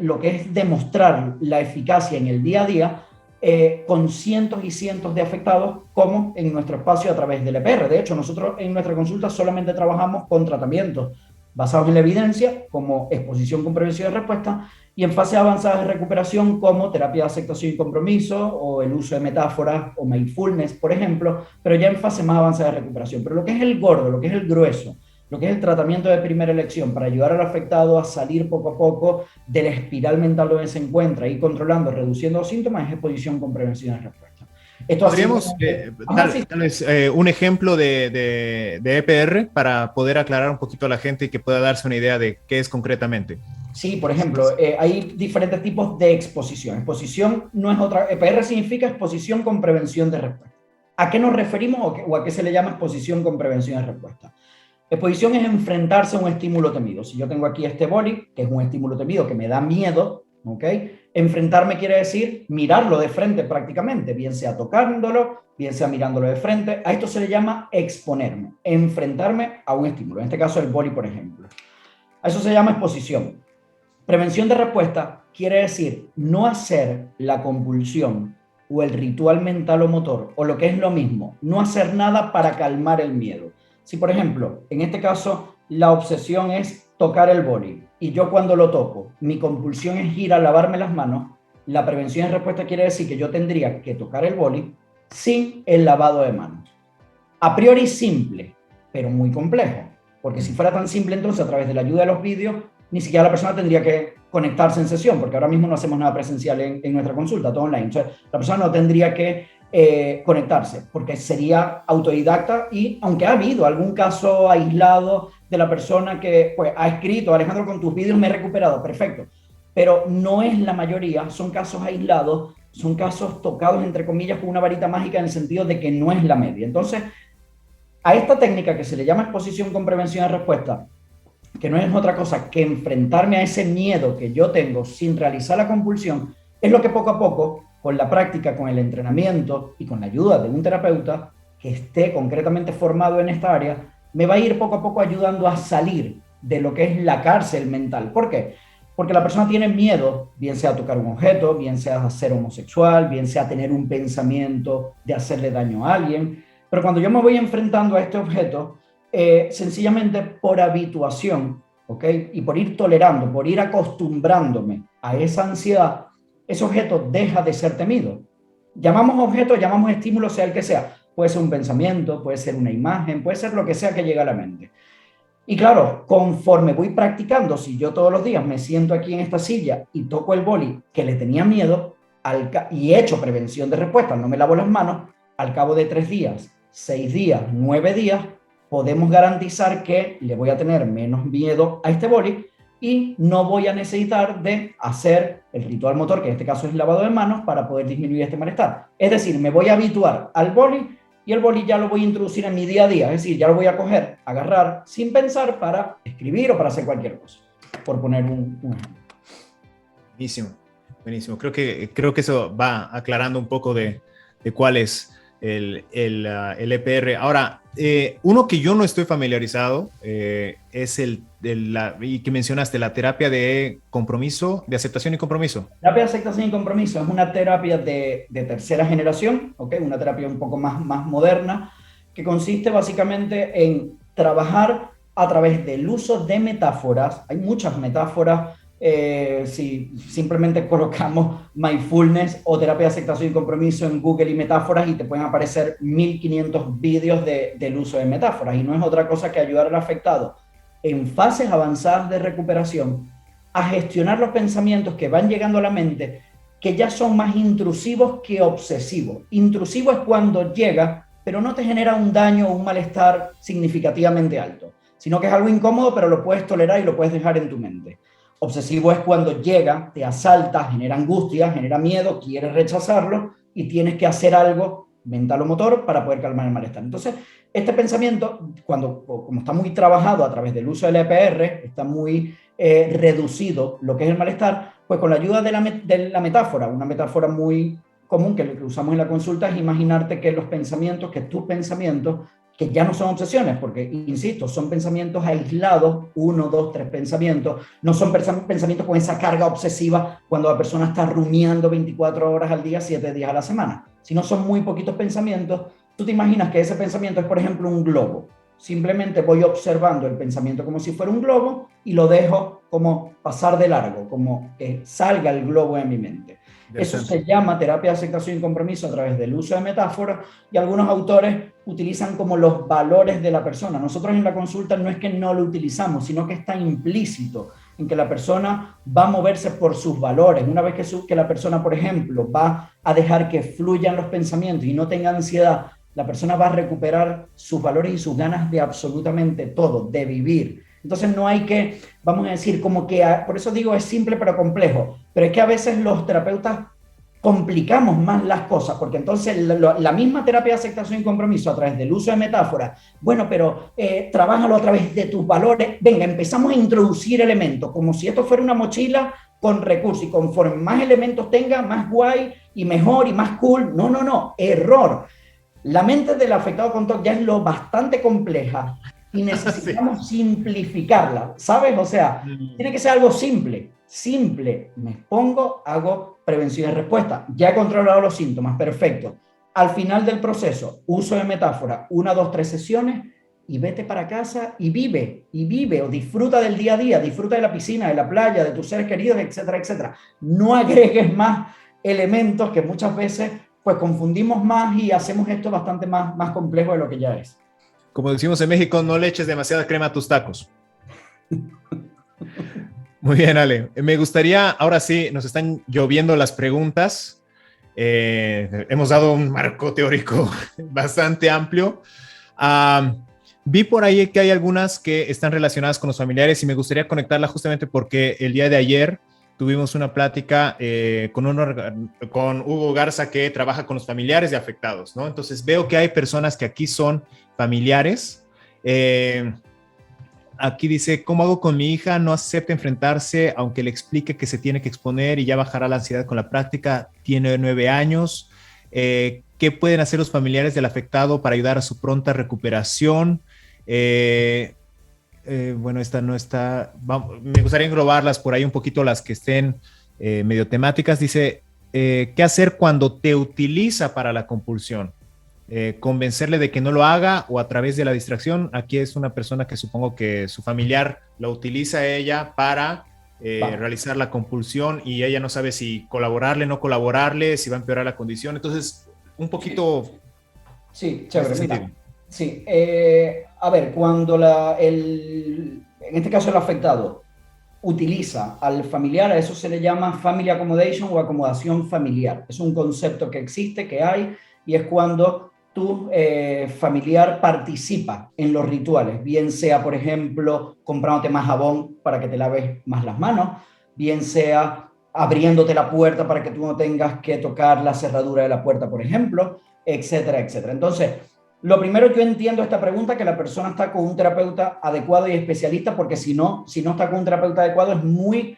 lo que es demostrar la eficacia en el día a día con cientos y cientos de afectados, como en nuestro espacio a través del EPR. De hecho, nosotros en nuestra consulta solamente trabajamos con tratamientos basados en la evidencia, como exposición con prevención de respuesta, y en fases avanzadas de recuperación, como terapia de aceptación y compromiso, o el uso de metáforas, o mindfulness, por ejemplo, pero ya en fase más avanzada de recuperación. Pero lo que es el gordo, lo que es el grueso, lo que es el tratamiento de primera elección para ayudar al afectado a salir poco a poco de la espiral mental donde se encuentra, y controlando, reduciendo los síntomas, es exposición con prevención de respuesta. Esto Podríamos, tal vez, un ejemplo de EPR para poder aclarar un poquito a la gente y que pueda darse una idea de qué es concretamente. Sí, por ejemplo, hay diferentes tipos de exposición. Exposición no es otra, EPR significa exposición con prevención de respuesta. ¿A qué nos referimos o a qué se le llama exposición con prevención de respuesta? Exposición es enfrentarse a un estímulo temido. Si yo tengo aquí este boli, que es un estímulo temido que me da miedo, ¿ok? Enfrentarme quiere decir mirarlo de frente prácticamente, bien sea tocándolo, bien sea mirándolo de frente. A esto se le llama exponerme, enfrentarme a un estímulo. En este caso el boli, por ejemplo. A eso se llama exposición. Prevención de respuesta quiere decir no hacer la compulsión o el ritual mental o motor, o lo que es lo mismo, no hacer nada para calmar el miedo. Si, por ejemplo, en este caso, la obsesión es tocar el boli y yo cuando lo toco, mi compulsión es ir a lavarme las manos, la prevención de respuesta quiere decir que yo tendría que tocar el boli sin el lavado de manos. A priori simple, pero muy complejo, porque si fuera tan simple, entonces a través de la ayuda de los vídeos, ni siquiera la persona tendría que conectarse en sesión, porque ahora mismo no hacemos nada presencial en nuestra consulta, todo online. Entonces, la persona no tendría que conectarse, porque sería autodidacta, y aunque ha habido algún caso aislado de la persona que pues, ha escrito, Alejandro, con tus vídeos me he recuperado, perfecto, pero no es la mayoría, son casos aislados, son casos tocados, entre comillas, con una varita mágica, en el sentido de que no es la media. Entonces, a esta técnica que se le llama exposición con prevención de respuesta, que no es otra cosa que enfrentarme a ese miedo que yo tengo sin realizar la compulsión, es lo que poco a poco, con la práctica, con el entrenamiento y con la ayuda de un terapeuta que esté concretamente formado en esta área, me va a ir poco a poco ayudando a salir de lo que es la cárcel mental. ¿Por qué? Porque la persona tiene miedo, bien sea a tocar un objeto, bien sea a ser homosexual, bien sea a tener un pensamiento de hacerle daño a alguien. Pero cuando yo me voy enfrentando a este objeto, sencillamente por habituación, ¿ok? Y por ir tolerando, por ir acostumbrándome a esa ansiedad, ese objeto deja de ser temido. Llamamos objeto, llamamos estímulo, sea el que sea. Puede ser un pensamiento, puede ser una imagen, puede ser lo que sea que llegue a la mente. Y claro, conforme voy practicando, si yo todos los días me siento aquí en esta silla y toco el boli que le tenía miedo y he hecho prevención de respuesta, no me lavo las manos, al cabo de 3 días, 6 días, 9 días, podemos garantizar que le voy a tener menos miedo a este boli y no voy a necesitar de hacer el ritual motor, que en este caso es lavado de manos, para poder disminuir este malestar. Es decir, me voy a habituar al boli y el boli ya lo voy a introducir en mi día a día, es decir, ya lo voy a coger, agarrar sin pensar para escribir o para hacer cualquier cosa, por poner un ejemplo. Buenísimo, buenísimo. Creo que eso va aclarando un poco de cuál es el EPR. Ahora, uno que yo no estoy familiarizado es y que mencionaste, la terapia de compromiso, de aceptación y compromiso. Terapia de aceptación y compromiso es una terapia de tercera generación, ¿okay? Una terapia un poco más moderna, que consiste básicamente en trabajar a través del uso de metáforas. Hay muchas metáforas. Si simplemente colocamos mindfulness o terapia de aceptación y compromiso en Google y metáforas, y te pueden aparecer 1500 vídeos del uso de metáforas, y no es otra cosa que ayudar al afectado en fases avanzadas de recuperación a gestionar los pensamientos que van llegando a la mente, que ya son más intrusivos que obsesivos. Intrusivo es cuando llega, pero no te genera un daño o un malestar significativamente alto, sino que es algo incómodo, pero lo puedes tolerar y lo puedes dejar en tu mente. Obsesivo es cuando llega, te asalta, genera angustia, genera miedo, quieres rechazarlo y tienes que hacer algo mental o motor para poder calmar el malestar. Entonces, este pensamiento, como está muy trabajado a través del uso del EPR, está muy reducido lo que es el malestar, pues con la ayuda de la metáfora, una metáfora muy común que usamos en la consulta es imaginarte que los pensamientos, que tus pensamientos, que ya no son obsesiones, porque, insisto, son pensamientos aislados, 1, 2, 3 pensamientos, no son pensamientos con esa carga obsesiva cuando la persona está rumiando 24 horas al día, 7 días a la semana, sino son muy poquitos pensamientos. Tú te imaginas que ese pensamiento es, por ejemplo, un globo, simplemente voy observando el pensamiento como si fuera un globo y lo dejo como pasar de largo, como que salga el globo en mi mente. Eso se llama terapia de aceptación y compromiso a través del uso de metáforas, y algunos autores utilizan como los valores de la persona. Nosotros en la consulta no es que no lo utilizamos, sino que está implícito en que la persona va a moverse por sus valores. Una vez que la persona, por ejemplo, va a dejar que fluyan los pensamientos y no tenga ansiedad, la persona va a recuperar sus valores y sus ganas de absolutamente todo, de vivir. Entonces no hay que, vamos a decir, como que, por eso digo, es simple pero complejo, pero es que a veces los terapeutas complicamos más las cosas, porque entonces la misma terapia de aceptación y compromiso a través del uso de metáforas, bueno, pero trabájalo a través de tus valores, venga, empezamos a introducir elementos, como si esto fuera una mochila con recursos, y conforme más elementos tenga, más guay y mejor y más cool. No, no, no, error. La mente del afectado con TOC ya es lo bastante compleja y necesitamos simplificarla, ¿sabes? O sea, tiene que ser algo simple. Simple, me expongo, hago prevención y respuesta. Ya he controlado los síntomas, perfecto. Al final del proceso, uso de metáfora, 1, 2, 3 sesiones y vete para casa y vive o disfruta del día a día, disfruta de la piscina, de la playa, de tus seres queridos, etcétera, etcétera. No agregues más elementos que muchas veces pues confundimos más y hacemos esto bastante más complejo de lo que ya es. Como decimos en México, no le eches demasiada crema a tus tacos. Muy bien, Ale. Me gustaría, ahora sí, nos están lloviendo las preguntas. Hemos dado un marco teórico bastante amplio. Vi por ahí que hay algunas que están relacionadas con los familiares y me gustaría conectarla justamente porque el día de ayer tuvimos una plática con Hugo Garza, que trabaja con los familiares de afectados, ¿no? Entonces veo que hay personas que aquí son familiares. Aquí dice, ¿cómo hago con mi hija? No acepta enfrentarse, aunque le explique que se tiene que exponer y ya bajará la ansiedad con la práctica. Tiene 9 años. ¿Qué pueden hacer los familiares del afectado para ayudar a su pronta recuperación? Bueno, esta no está. Me gustaría englobarlas por ahí un poquito, las que estén medio temáticas. Dice, ¿qué hacer cuando te utiliza para la compulsión? Convencerle de que no lo haga o a través de la distracción. Aquí es una persona que supongo que su familiar lo utiliza a ella para realizar la compulsión y ella no sabe si colaborarle, no colaborarle, si va a empeorar la condición. Entonces, un poquito... Sí, chévere. Este Mira, sí, a ver, cuando en este caso el afectado utiliza al familiar, a eso se le llama family accommodation o acomodación familiar. Es un concepto que existe, que hay, y es cuando tu familiar participa en los rituales, bien sea, por ejemplo, comprándote más jabón para que te laves más las manos, bien sea abriéndote la puerta para que tú no tengas que tocar la cerradura de la puerta, por ejemplo, etcétera, etcétera. Entonces, lo primero, yo entiendo esta pregunta, que la persona está con un terapeuta adecuado y especialista, porque si no está con un terapeuta adecuado es muy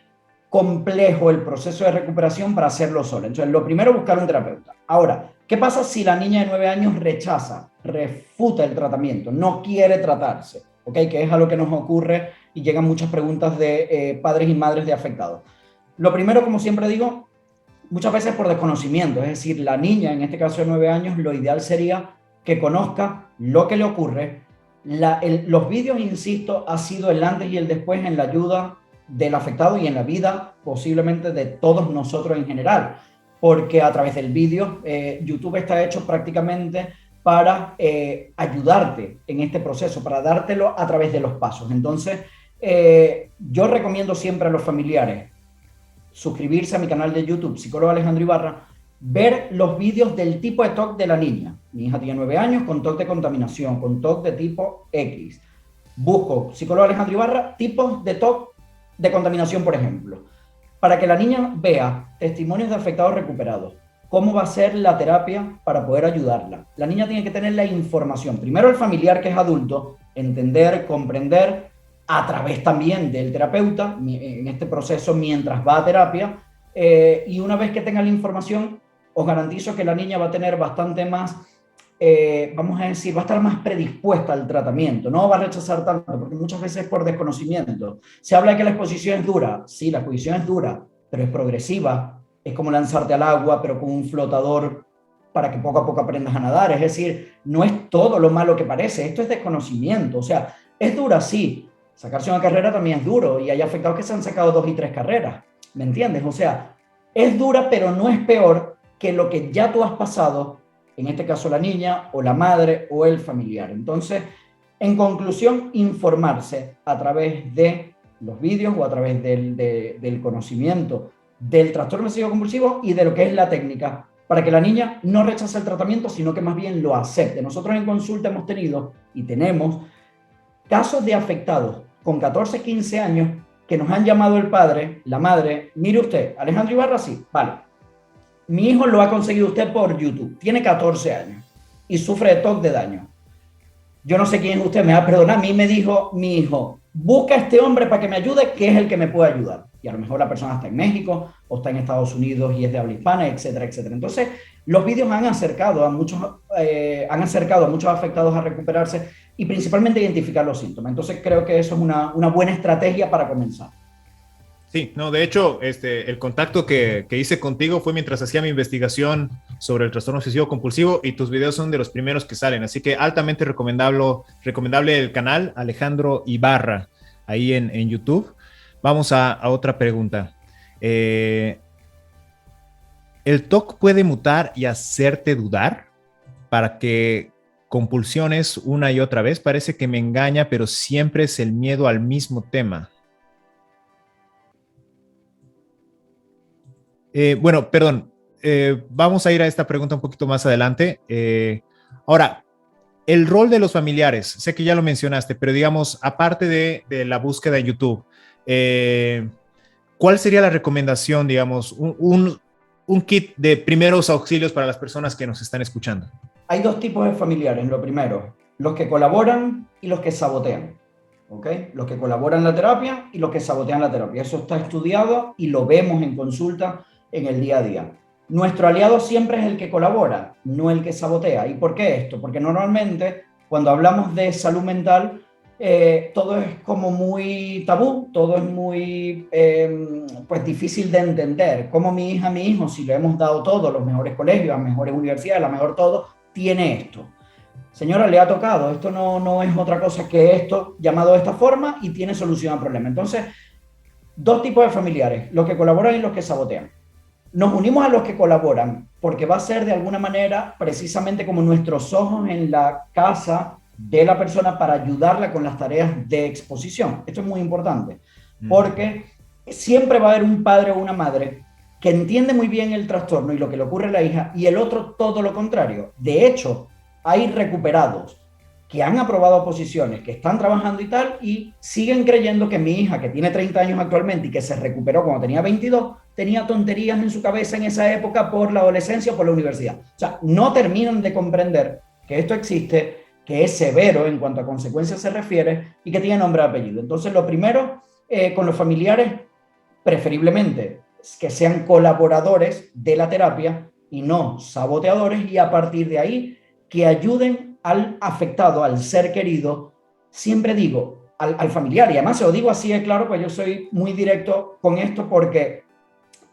complejo el proceso de recuperación para hacerlo solo. Entonces, lo primero, buscar un terapeuta. Ahora, ¿qué pasa si la niña de 9 años rechaza, refuta el tratamiento, no quiere tratarse? ¿Ok? Que es a lo que nos ocurre y llegan muchas preguntas de padres y madres de afectados. Lo primero, como siempre digo, muchas veces por desconocimiento, es decir, la niña, en este caso de 9 años, lo ideal sería que conozca lo que le ocurre. Los vídeos, insisto, ha sido el antes y el después en la ayuda del afectado y en la vida posiblemente de todos nosotros en general, porque a través del vídeo YouTube está hecho prácticamente para ayudarte en este proceso, para dártelo a través de los pasos. Entonces, yo recomiendo siempre a los familiares suscribirse a mi canal de YouTube, Psicólogo Alejandro Ibarra, ver los vídeos del tipo de TOC de la niña. Mi hija tiene 9 años con TOC de contaminación, con TOC de tipo X. Busco Psicólogo Alejandro Ibarra, tipos de TOC de contaminación, por ejemplo, para que la niña vea testimonios de afectados recuperados, cómo va a ser la terapia para poder ayudarla. La niña tiene que tener la información. Primero el familiar, que es adulto, entender, comprender, a través también del terapeuta, en este proceso mientras va a terapia, y una vez que tenga la información, os garantizo que la niña va a tener bastante más, vamos a decir, va a estar más predispuesta al tratamiento, no va a rechazar tanto, porque muchas veces por desconocimiento. Se habla de que la exposición es dura, sí, la exposición es dura, pero es progresiva, es como lanzarte al agua, pero con un flotador para que poco a poco aprendas a nadar. Es decir, no es todo lo malo que parece, esto es desconocimiento. O sea, es dura, sí. Sacarse una carrera también es duro y hay afectados que se han sacado 2 y 3 carreras, ¿me entiendes? O sea, es dura, pero no es peor que lo que ya tú has pasado, en este caso la niña o la madre o el familiar. Entonces, en conclusión, informarse a través de los vídeos o a través del conocimiento del trastorno obsesivo compulsivo y de lo que es la técnica, para que la niña no rechace el tratamiento, sino que más bien lo acepte. Nosotros en consulta hemos tenido y tenemos casos de afectados con 14, 15 años que nos han llamado el padre, la madre, mire usted, Alejandro Ibarra, sí, vale, mi hijo lo ha conseguido usted por YouTube, tiene 14 años y sufre de TOC de daño. Yo no sé quién es usted, me va a perdonar, a mí me dijo mi hijo, busca a este hombre para que me ayude, que es el que me puede ayudar. Y a lo mejor la persona está en México o está en Estados Unidos y es de habla hispana, etcétera, etcétera. Entonces, los vídeos han acercado a muchos afectados a recuperarse y principalmente identificar los síntomas. Entonces, creo que eso es una buena estrategia para comenzar. Sí, no, de hecho, el contacto que hice contigo fue mientras hacía mi investigación sobre el trastorno obsesivo compulsivo y tus videos son de los primeros que salen, así que altamente recomendable el canal Alejandro Ibarra ahí en YouTube. Vamos a otra pregunta. ¿El TOC puede mutar y hacerte dudar para que compulsiones una y otra vez? Parece que me engaña, pero siempre es el miedo al mismo tema. Bueno, perdón, vamos a ir a esta pregunta un poquito más adelante. Ahora, el rol de los familiares, sé que ya lo mencionaste, pero digamos, aparte de la búsqueda en YouTube, ¿cuál sería la recomendación, digamos, un kit de primeros auxilios para las personas que nos están escuchando? Hay 2 tipos de familiares. Lo primero, los que colaboran y los que sabotean. ¿Okay? Los que colaboran en la terapia y los que sabotean la terapia. Eso está estudiado y lo vemos en consulta en el día a día. Nuestro aliado siempre es el que colabora, no el que sabotea. ¿Y por qué esto? Porque normalmente cuando hablamos de salud mental, todo es como muy tabú, todo es muy pues difícil de entender. Como mi hija, mi hijo, si le hemos dado todo, los mejores colegios, las mejores universidades, la mejor todo, tiene esto. Señora, le ha tocado, esto no es otra cosa que esto llamado de esta forma y tiene solución al problema. Entonces, 2 tipos de familiares, los que colaboran y los que sabotean. Nos unimos a los que colaboran porque va a ser de alguna manera precisamente como nuestros ojos en la casa de la persona para ayudarla con las tareas de exposición. Esto es muy importante porque siempre va a haber un padre o una madre que entiende muy bien el trastorno y lo que le ocurre a la hija y el otro todo lo contrario. De hecho, hay recuperados que han aprobado oposiciones, que están trabajando y tal, y siguen creyendo que mi hija, que tiene 30 años actualmente y que se recuperó cuando tenía 22, tenía tonterías en su cabeza en esa época por la adolescencia o por la universidad. O sea, no terminan de comprender que esto existe, que es severo en cuanto a consecuencias se refiere y que tiene nombre y apellido. Entonces, lo primero, con los familiares, preferiblemente que sean colaboradores de la terapia y no saboteadores, y a partir de ahí que ayuden al afectado, al ser querido, siempre digo, al familiar, y además se lo digo así de claro, pues yo soy muy directo con esto porque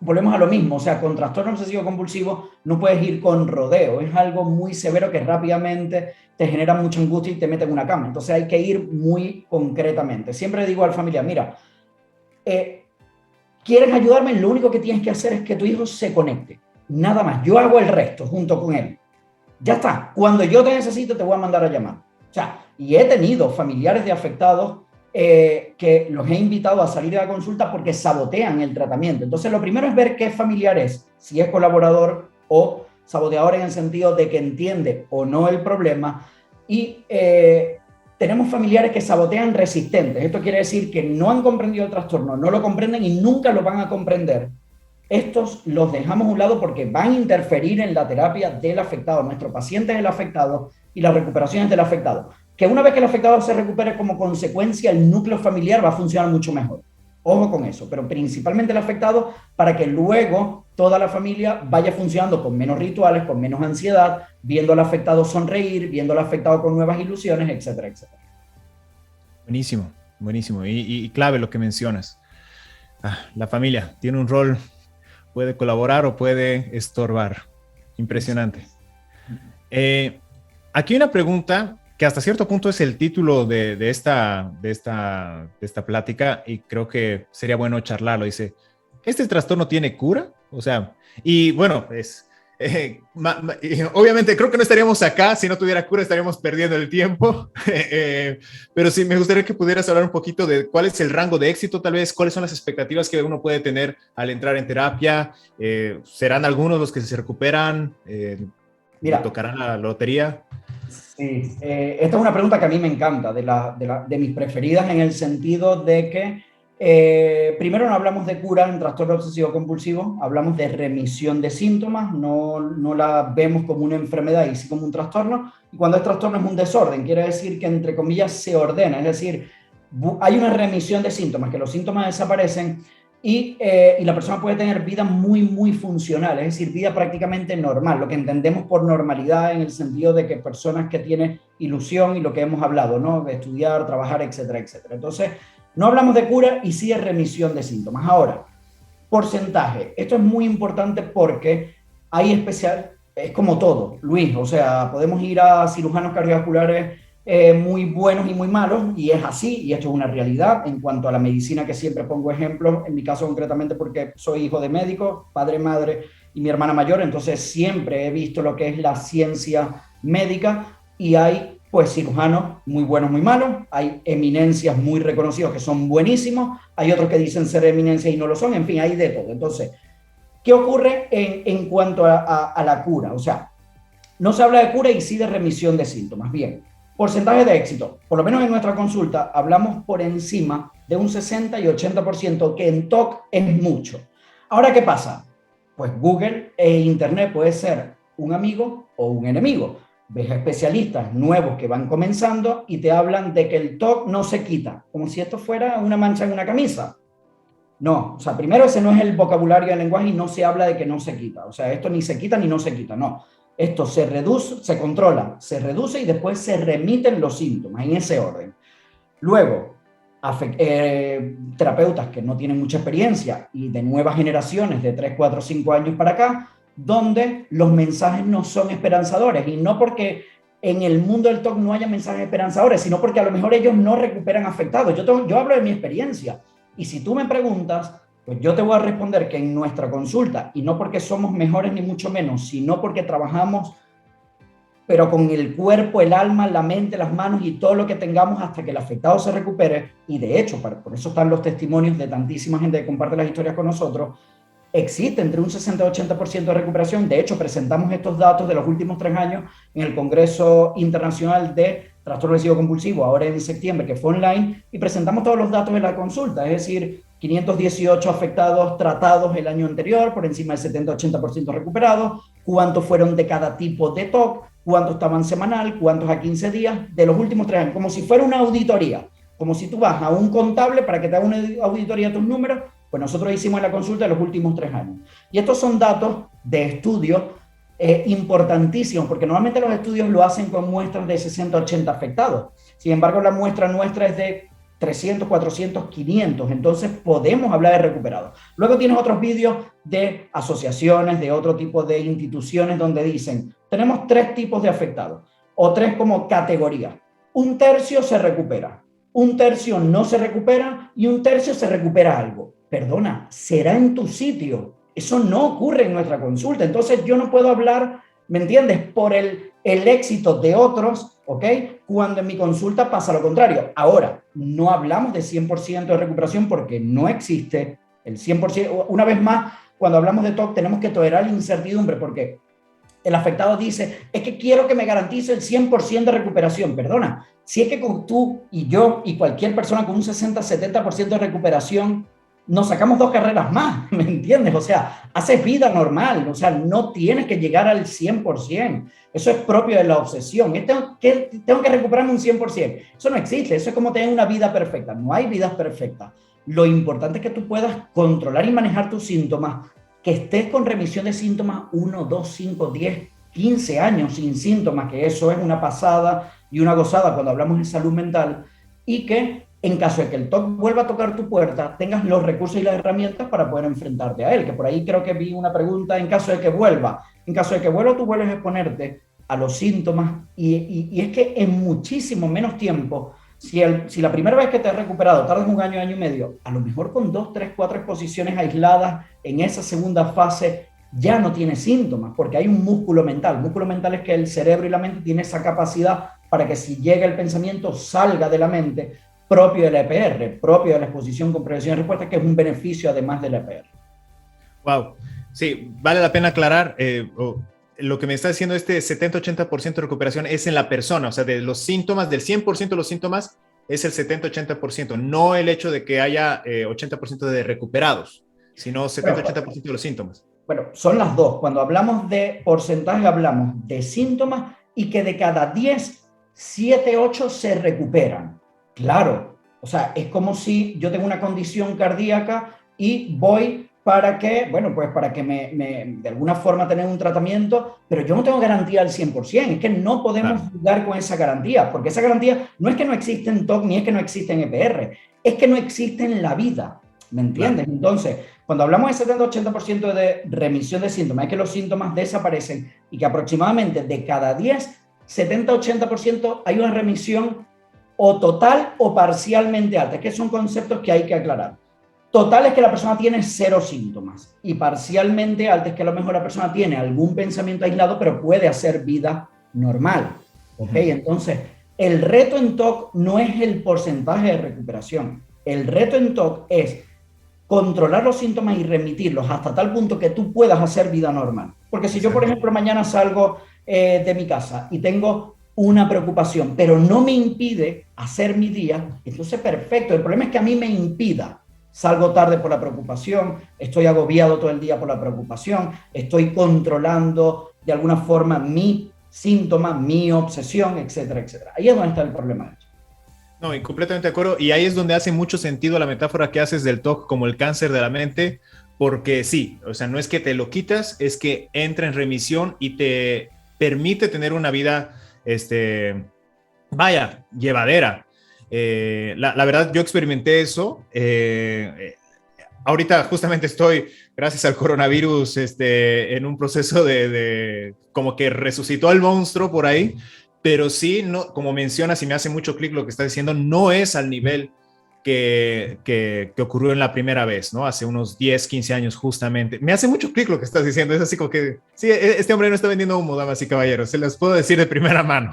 volvemos a lo mismo, o sea, con trastorno obsesivo compulsivo no puedes ir con rodeo, es algo muy severo que rápidamente te genera mucha angustia y te mete en una cama, entonces hay que ir muy concretamente. Siempre digo al familiar, mira, ¿quieres ayudarme? Lo único que tienes que hacer es que tu hijo se conecte, nada más, yo hago el resto junto con él. Ya está, cuando yo te necesito te voy a mandar a llamar. O sea, y he tenido familiares de afectados que los he invitado a salir de la consulta porque sabotean el tratamiento. Entonces, lo primero es ver qué familiar es, si es colaborador o saboteador en el sentido de que entiende o no el problema. Y tenemos familiares que sabotean resistentes. Esto quiere decir que no han comprendido el trastorno, no lo comprenden y nunca lo van a comprender. Estos los dejamos a un lado porque van a interferir en la terapia del afectado. Nuestro paciente es el afectado y la recuperación es del afectado. Que una vez que el afectado se recupere, como consecuencia, el núcleo familiar va a funcionar mucho mejor. Ojo con eso, pero principalmente el afectado, para que luego toda la familia vaya funcionando con menos rituales, con menos ansiedad, viendo al afectado sonreír, viendo al afectado con nuevas ilusiones, etcétera, etcétera. Buenísimo, buenísimo. Y clave lo que mencionas. La familia tiene un rol, puede colaborar o puede estorbar. Impresionante. Eh, Aquí una pregunta que hasta cierto punto es el título de esta plática y creo que sería bueno charlarlo. Dice, ¿este trastorno tiene cura? O sea, y bueno, y obviamente creo que no estaríamos acá si no tuviera cura, estaríamos perdiendo el tiempo. Pero sí, me gustaría que pudieras hablar un poquito de cuál es el rango de éxito, tal vez, cuáles son las expectativas que uno puede tener al entrar en terapia. ¿Serán algunos los que se recuperan? ¿Le Mira, tocará la lotería? sí, esta es una pregunta que a mí me encanta, de mis preferidas en el sentido de que primero no hablamos de cura en trastorno obsesivo compulsivo, hablamos de remisión de síntomas, no la vemos como una enfermedad y sí como un trastorno, y cuando es trastorno es un desorden, quiere decir que entre comillas se ordena, es decir, hay una remisión de síntomas, que los síntomas desaparecen y la persona puede tener vida muy, muy funcional, es decir, vida prácticamente normal, lo que entendemos por normalidad en el sentido de que personas que tienen ilusión y lo que hemos hablado, ¿no? De estudiar, trabajar, etcétera, etcétera. Entonces, no hablamos de cura y sí de remisión de síntomas. Ahora, porcentaje. Esto es muy importante porque hay especial, es como todo, Luis, o sea, podemos ir a cirujanos cardiovasculares muy buenos y muy malos, y es así, y esto es una realidad en cuanto a la medicina, que siempre pongo ejemplos, en mi caso concretamente porque soy hijo de médico, padre, madre y mi hermana mayor, entonces siempre he visto lo que es la ciencia médica, y hay pues cirujanos muy buenos, muy malos, hay eminencias muy reconocidos que son buenísimos, hay otros que dicen ser eminencias y no lo son, en fin, hay de todo. Entonces, ¿qué ocurre en cuanto a la cura? O sea, no se habla de cura y sí de remisión de síntomas. Bien, porcentaje de éxito. Por lo menos en nuestra consulta hablamos por encima de un 60 y 80%, que en TOC es mucho. Ahora, ¿qué pasa? Pues Google e Internet puede ser un amigo o un enemigo. Ves a especialistas nuevos que van comenzando y te hablan de que el TOC no se quita, como si esto fuera una mancha en una camisa. No, o sea, primero ese no es el vocabulario del lenguaje y no se habla de que no se quita. O sea, esto ni se quita ni no se quita, no. Esto se reduce, se controla, se reduce y después se remiten los síntomas en ese orden. Luego, terapeutas que no tienen mucha experiencia y de nuevas generaciones de 3, 4, 5 años para acá, donde los mensajes no son esperanzadores, y no porque en el mundo del TOC no haya mensajes esperanzadores, sino porque a lo mejor ellos no recuperan afectados. Yo hablo de mi experiencia, y si tú me preguntas, pues yo te voy a responder que en nuestra consulta, y no porque somos mejores ni mucho menos, sino porque trabajamos pero con el cuerpo, el alma, la mente, las manos y todo lo que tengamos hasta que el afectado se recupere. Y de hecho, por eso están los testimonios de tantísima gente que comparte las historias con nosotros. Existe entre un 60 y 80% de recuperación. De hecho, presentamos estos datos de los últimos 3 años en el Congreso Internacional de Trastorno Obsesivo Compulsivo, ahora en septiembre, que fue online, y presentamos todos los datos de la consulta, es decir, 518 afectados tratados el año anterior, por encima del 70-80% recuperados, cuántos fueron de cada tipo de TOC, cuántos estaban semanal, cuántos a 15 días, de los últimos 3 años, como si fuera una auditoría, como si tú vas a un contable para que te haga una auditoría de tus números. Pues nosotros hicimos la consulta de los últimos 3 años. Y estos son datos de estudios importantísimos, porque normalmente los estudios lo hacen con muestras de 60 80 afectados. Sin embargo, la muestra nuestra es de 300, 400, 500. Entonces podemos hablar de recuperados. Luego tienes otros vídeos de asociaciones, de otro tipo de instituciones donde dicen, tenemos 3 tipos de afectados, o 3 como categorías. Un tercio se recupera, un tercio no se recupera y un tercio se recupera algo. Perdona, será en tu sitio. Eso no ocurre en nuestra consulta. Entonces yo no puedo hablar, ¿me entiendes?, por el éxito de otros, ¿ok?, cuando en mi consulta pasa lo contrario. Ahora, no hablamos de 100% de recuperación porque no existe el 100%. Una vez más, cuando hablamos de TOC tenemos que tolerar la incertidumbre, porque el afectado dice, es que quiero que me garantice el 100% de recuperación. Perdona, si es que con tú y yo y cualquier persona con un 60-70% de recuperación nos sacamos 2 carreras más, ¿me entiendes? O sea, haces vida normal, o sea, no tienes que llegar al 100%. Eso es propio de la obsesión. Tengo que recuperarme un 100%. Eso no existe, eso es como tener una vida perfecta. No hay vidas perfectas. Lo importante es que tú puedas controlar y manejar tus síntomas, que estés con remisión de síntomas 1, 2, 5, 10, 15 años sin síntomas, que eso es una pasada y una gozada cuando hablamos de salud mental, y que en caso de que el TOC vuelva a tocar tu puerta, tengas los recursos y las herramientas para poder enfrentarte a él, que por ahí creo que vi una pregunta, en caso de que vuelva. En caso de que vuelva, tú vuelves a exponerte a los síntomas y es que en muchísimo menos tiempo, si la primera vez que te has recuperado tardas un año, año y medio, a lo mejor con 2, 3, 4 exposiciones aisladas en esa segunda fase ya no tienes síntomas, porque hay un músculo mental. El músculo mental es que el cerebro y la mente tienen esa capacidad para que si llega el pensamiento salga de la mente, propio de la EPR, propio de la exposición con prevención y respuesta, que es un beneficio además de la EPR. Wow. Sí, vale la pena aclarar, lo que me está diciendo este 70-80% de recuperación es en la persona, o sea, de los síntomas, del 100% de los síntomas, es el 70-80%, no el hecho de que haya 80% de recuperados, sino 70-80% de los síntomas. Bueno, son las dos. Cuando hablamos de porcentaje, hablamos de síntomas y que de cada 10, 7, 8 se recuperan. Claro, o sea, es como si yo tengo una condición cardíaca y voy para que, bueno, pues para que de alguna forma tener un tratamiento, pero yo no tengo garantía al 100%, es que no podemos jugar con esa garantía, porque esa garantía no es que no existe en TOC ni es que no existe en EPR, es que no existe en la vida, ¿me entiendes? Claro. Entonces, cuando hablamos de 70-80% de remisión de síntomas, es que los síntomas desaparecen y que aproximadamente de cada 10, 70-80% hay una remisión o total o parcialmente alta, que son conceptos que hay que aclarar. Total es que la persona tiene 0 síntomas y parcialmente alta es que a lo mejor la persona tiene algún pensamiento aislado, pero puede hacer vida normal. ¿Ok? Entonces, el reto en TOC no es el porcentaje de recuperación. El reto en TOC es controlar los síntomas y remitirlos hasta tal punto que tú puedas hacer vida normal. Porque si yo, por ejemplo, mañana salgo de mi casa y tengo una preocupación, pero no me impide hacer mi día, entonces perfecto. El problema es que a mí me impida. Salgo tarde por la preocupación, estoy agobiado todo el día por la preocupación, estoy controlando de alguna forma mi síntoma, mi obsesión, etcétera, etcétera. Ahí es donde está el problema. No, y completamente de acuerdo. Y ahí es donde hace mucho sentido la metáfora que haces del TOC como el cáncer de la mente, porque sí, o sea, no es que te lo quitas, es que entra en remisión y te permite tener una vida, llevadera. La verdad, yo experimenté eso. Ahorita justamente estoy, gracias al coronavirus, en un proceso de como que resucitó al monstruo por ahí, pero sí, no, como mencionas y me hace mucho clic lo que estás diciendo, no es al nivel que ocurrió en la primera vez, ¿no? Hace unos 10, 15 años justamente. Me hace mucho clic lo que estás diciendo, es así como que, sí, este hombre no está vendiendo humo, damas y caballeros, se los puedo decir de primera mano.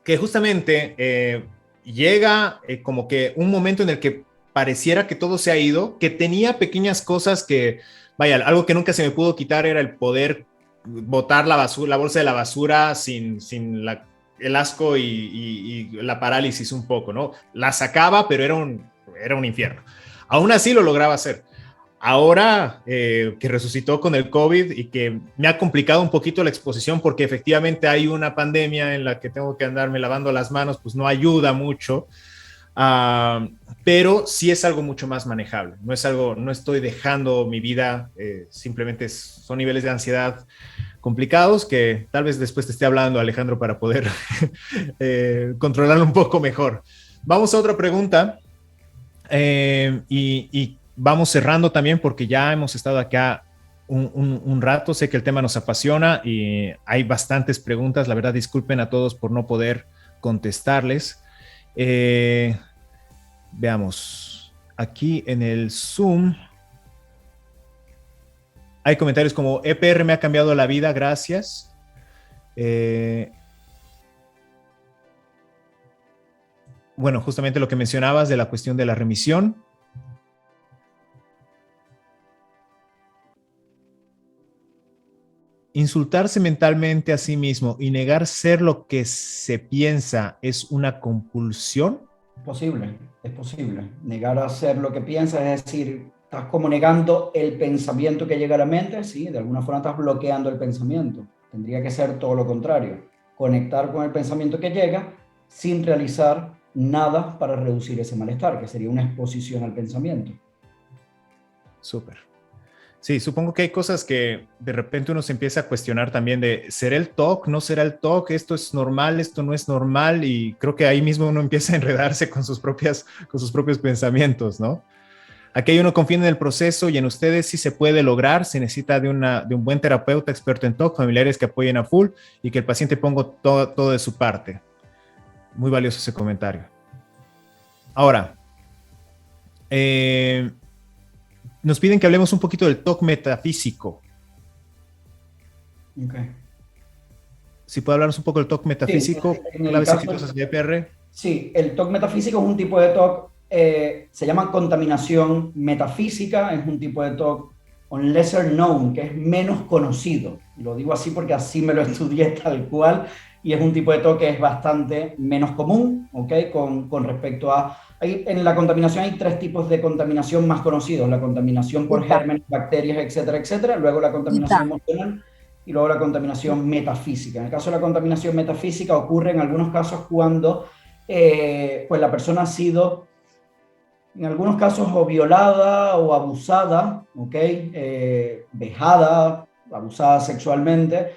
Que justamente llega como que un momento en el que pareciera que todo se ha ido, que tenía pequeñas cosas que, vaya, algo que nunca se me pudo quitar era el poder botar la basura, la bolsa de la basura sin el asco y la parálisis un poco, ¿no? La sacaba, pero era un infierno. Aún así lo lograba hacer. Ahora que resucitó con el COVID y que me ha complicado un poquito la exposición porque efectivamente hay una pandemia en la que tengo que andarme lavando las manos, pues no ayuda mucho, pero sí es algo mucho más manejable. No estoy dejando mi vida, simplemente son niveles de ansiedad complicados que tal vez después te esté hablando, Alejandro, para poder controlarlo un poco mejor. Vamos a otra pregunta y vamos cerrando también porque ya hemos estado acá un rato. Sé que el tema nos apasiona y hay bastantes preguntas. La verdad, disculpen a todos por no poder contestarles. Veamos. Aquí en el Zoom hay comentarios como EPR me ha cambiado la vida, gracias. Bueno, justamente lo que mencionabas de la cuestión de la remisión. Insultarse mentalmente a sí mismo y negar ser lo que se piensa es una compulsión. Es posible. Negar a ser lo que piensas, es decir, estás como negando el pensamiento que llega a la mente, sí, de alguna forma estás bloqueando el pensamiento. Tendría que ser todo lo contrario, conectar con el pensamiento que llega sin realizar nada para reducir ese malestar, que sería una exposición al pensamiento. Súper. Sí, supongo que hay cosas que de repente uno se empieza a cuestionar también de, ¿será el TOC? ¿No será el TOC? ¿Esto es normal? ¿Esto no es normal? Y creo que ahí mismo uno empieza a enredarse con sus propios pensamientos, ¿no? Aquí uno confía en el proceso y en ustedes sí se puede lograr. Se necesita de un buen terapeuta experto en TOC, familiares que apoyen a full y que el paciente ponga todo de su parte. Muy valioso ese comentario. Ahora, nos piden que hablemos un poquito del TOC metafísico. Okay. Si puede hablarnos un poco del TOC metafísico, Sí, claves exitosas de EPR. Sí, el TOC metafísico es un tipo de TOC, se llama contaminación metafísica, es un tipo de TOC on lesser known, que es menos conocido. Lo digo así porque así me lo estudié tal cual, y es un tipo de TOC que es bastante menos común, ¿ok? Con respecto a... en la contaminación hay 3 tipos de contaminación más conocidos: la contaminación por gérmenes, bacterias, etcétera, etcétera, luego la contaminación emocional y luego la contaminación metafísica. En el caso de la contaminación metafísica ocurre en algunos casos cuando pues la persona ha sido, en algunos casos, o violada o abusada, ¿ok? Vejada, abusada sexualmente,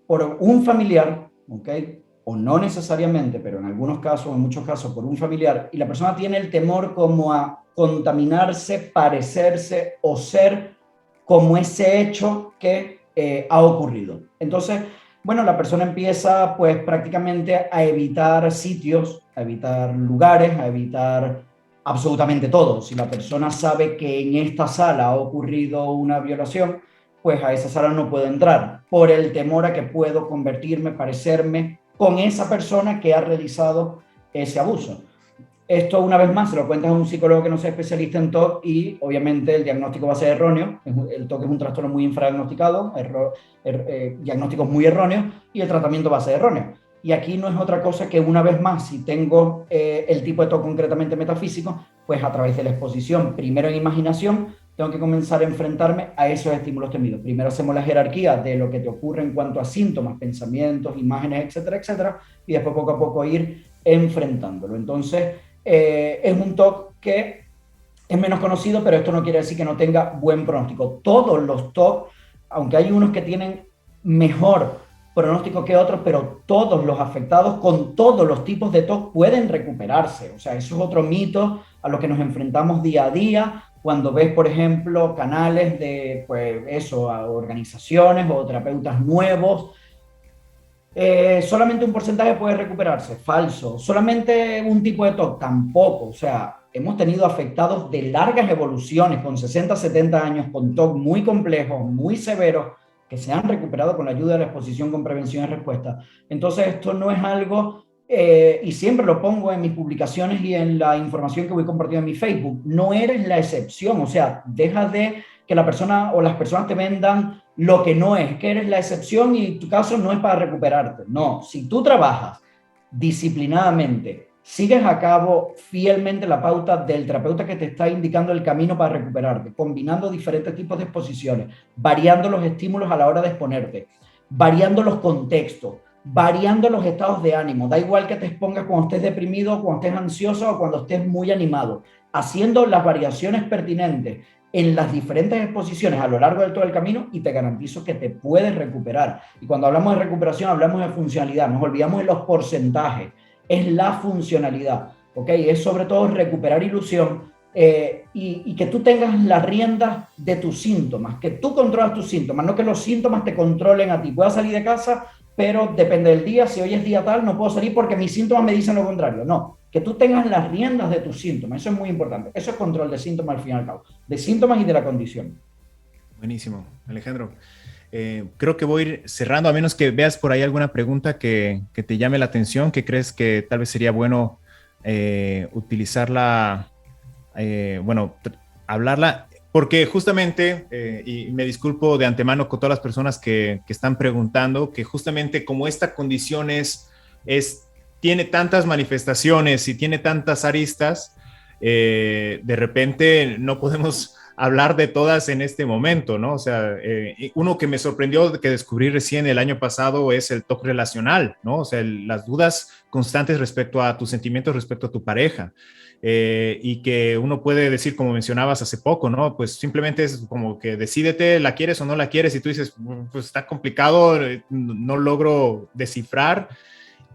por un familiar, ¿ok? O no necesariamente, pero en algunos casos, en muchos casos, por un familiar, y la persona tiene el temor como a contaminarse, parecerse o ser como ese hecho que ha ocurrido. Entonces, bueno, la persona empieza pues prácticamente a evitar sitios, a evitar lugares, a evitar absolutamente todo. Si la persona sabe que en esta sala ha ocurrido una violación, pues a esa sala no puedo entrar por el temor a que puedo convertirme, parecerme con esa persona que ha realizado ese abuso. Esto, una vez más, se lo cuentas a un psicólogo que no sea especialista en TOC y obviamente el diagnóstico va a ser erróneo. El TOC es un trastorno muy infradiagnosticado, diagnósticos muy erróneos, y el tratamiento va a ser erróneo. Y aquí no es otra cosa que, una vez más, si tengo el tipo de TOC concretamente metafísico, pues a través de la exposición, primero en imaginación, tengo que comenzar a enfrentarme a esos estímulos temidos. Primero hacemos la jerarquía de lo que te ocurre en cuanto a síntomas, pensamientos, imágenes, etcétera, etcétera, y después poco a poco ir enfrentándolo. Entonces, es un TOC que es menos conocido, pero esto no quiere decir que no tenga buen pronóstico. Todos los TOC, aunque hay unos que tienen mejor pronóstico que otros, pero todos los afectados con todos los tipos de TOC pueden recuperarse. O sea, eso es otro mito a lo que nos enfrentamos día a día cuando ves, por ejemplo, canales de, pues eso, a organizaciones o terapeutas nuevos. Solamente un porcentaje puede recuperarse. Falso. Solamente un tipo de TOC. Tampoco. O sea, hemos tenido afectados de largas evoluciones con 60, 70 años, con TOC muy complejos, muy severos, que se han recuperado con la ayuda de la exposición con prevención y respuesta. Entonces, esto no es algo, y siempre lo pongo en mis publicaciones y en la información que voy compartiendo en mi Facebook, no eres la excepción. O sea, deja de que la persona o las personas te vendan lo que no es, que eres la excepción y tu caso no es para recuperarte. No, si tú trabajas disciplinadamente, sigues a cabo fielmente la pauta del terapeuta que te está indicando el camino para recuperarte, combinando diferentes tipos de exposiciones, variando los estímulos a la hora de exponerte, variando los contextos, variando los estados de ánimo. Da igual que te expongas cuando estés deprimido, cuando estés ansioso o cuando estés muy animado, haciendo las variaciones pertinentes en las diferentes exposiciones a lo largo de todo el camino, y te garantizo que te puedes recuperar. Y cuando hablamos de recuperación hablamos de funcionalidad, nos olvidamos de los porcentajes, es la funcionalidad, ¿ok? Es sobre todo recuperar ilusión, y que tú tengas las riendas de tus síntomas, que tú controlas tus síntomas, no que los síntomas te controlen a ti. Puedes salir de casa, pero depende del día. Si hoy es día tal, no puedo salir porque mis síntomas me dicen lo contrario. No, que tú tengas las riendas de tus síntomas, eso es muy importante. Eso es control de síntomas al fin y al cabo, de síntomas y de la condición. Buenísimo, Alejandro. Creo que voy a ir cerrando, a menos que veas por ahí alguna pregunta que te llame la atención, que crees que tal vez sería bueno utilizarla, hablarla, porque justamente, y me disculpo de antemano con todas las personas que están preguntando, que justamente como esta condición tiene tantas manifestaciones y tiene tantas aristas, de repente no podemos hablar de todas en este momento, ¿no? O sea, uno que me sorprendió, que descubrí recién el año pasado, es el TOC relacional, ¿no? O sea, las dudas constantes respecto a tus sentimientos, respecto a tu pareja. Y que uno puede decir, como mencionabas hace poco, ¿no? Pues simplemente es como que decídete, la quieres o no la quieres, y tú dices, pues está complicado, no logro descifrar.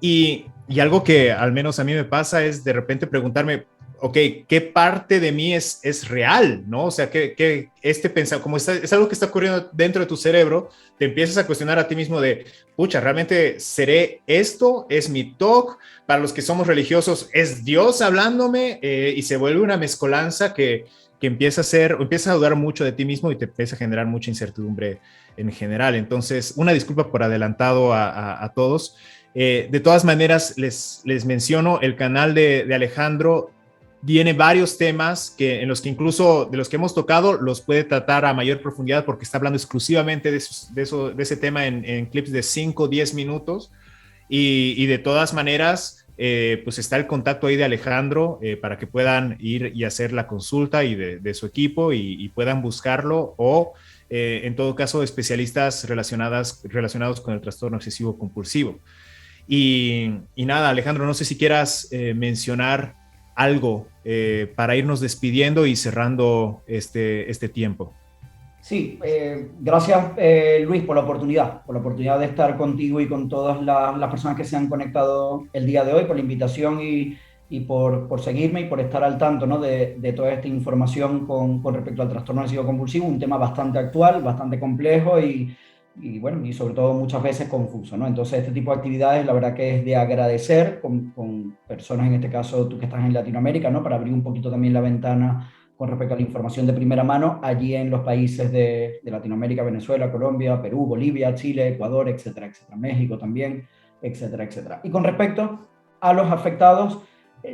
Y algo que al menos a mí me pasa es de repente preguntarme, ok, ¿qué parte de mí es real? ¿No? O sea, que este pensamiento, como es algo que está ocurriendo dentro de tu cerebro, te empiezas a cuestionar a ti mismo de, pucha, ¿realmente seré esto? ¿Es mi TOC? Para los que somos religiosos, ¿es Dios hablándome? Y se vuelve una mezcolanza que empieza a dudar mucho de ti mismo y te empieza a generar mucha incertidumbre en general. Entonces, una disculpa por adelantado a todos. De todas maneras, les menciono, el canal de Alejandro tiene varios temas en los que incluso de los que hemos tocado los puede tratar a mayor profundidad porque está hablando exclusivamente de ese tema en clips de 5 o 10 minutos y de todas maneras pues está el contacto ahí de Alejandro para que puedan ir y hacer la consulta y de su equipo y puedan buscarlo o en todo caso especialistas relacionados con el trastorno obsesivo compulsivo. Y nada, Alejandro, no sé si quieras mencionar algo para irnos despidiendo y cerrando este tiempo. Sí, gracias Luis por la oportunidad de estar contigo y con todas las personas que se han conectado el día de hoy, por la invitación y por seguirme y por estar al tanto, ¿no? de toda esta información con respecto al trastorno obsesivo compulsivo, un tema bastante actual, bastante complejo y bueno, y sobre todo muchas veces confuso, ¿no? Entonces este tipo de actividades la verdad que es de agradecer con personas, en este caso tú que estás en Latinoamérica, ¿no? Para abrir un poquito también la ventana con respecto a la información de primera mano allí en los países de Latinoamérica, Venezuela, Colombia, Perú, Bolivia, Chile, Ecuador, etcétera, etcétera, México también, etcétera, etcétera. Y con respecto a los afectados,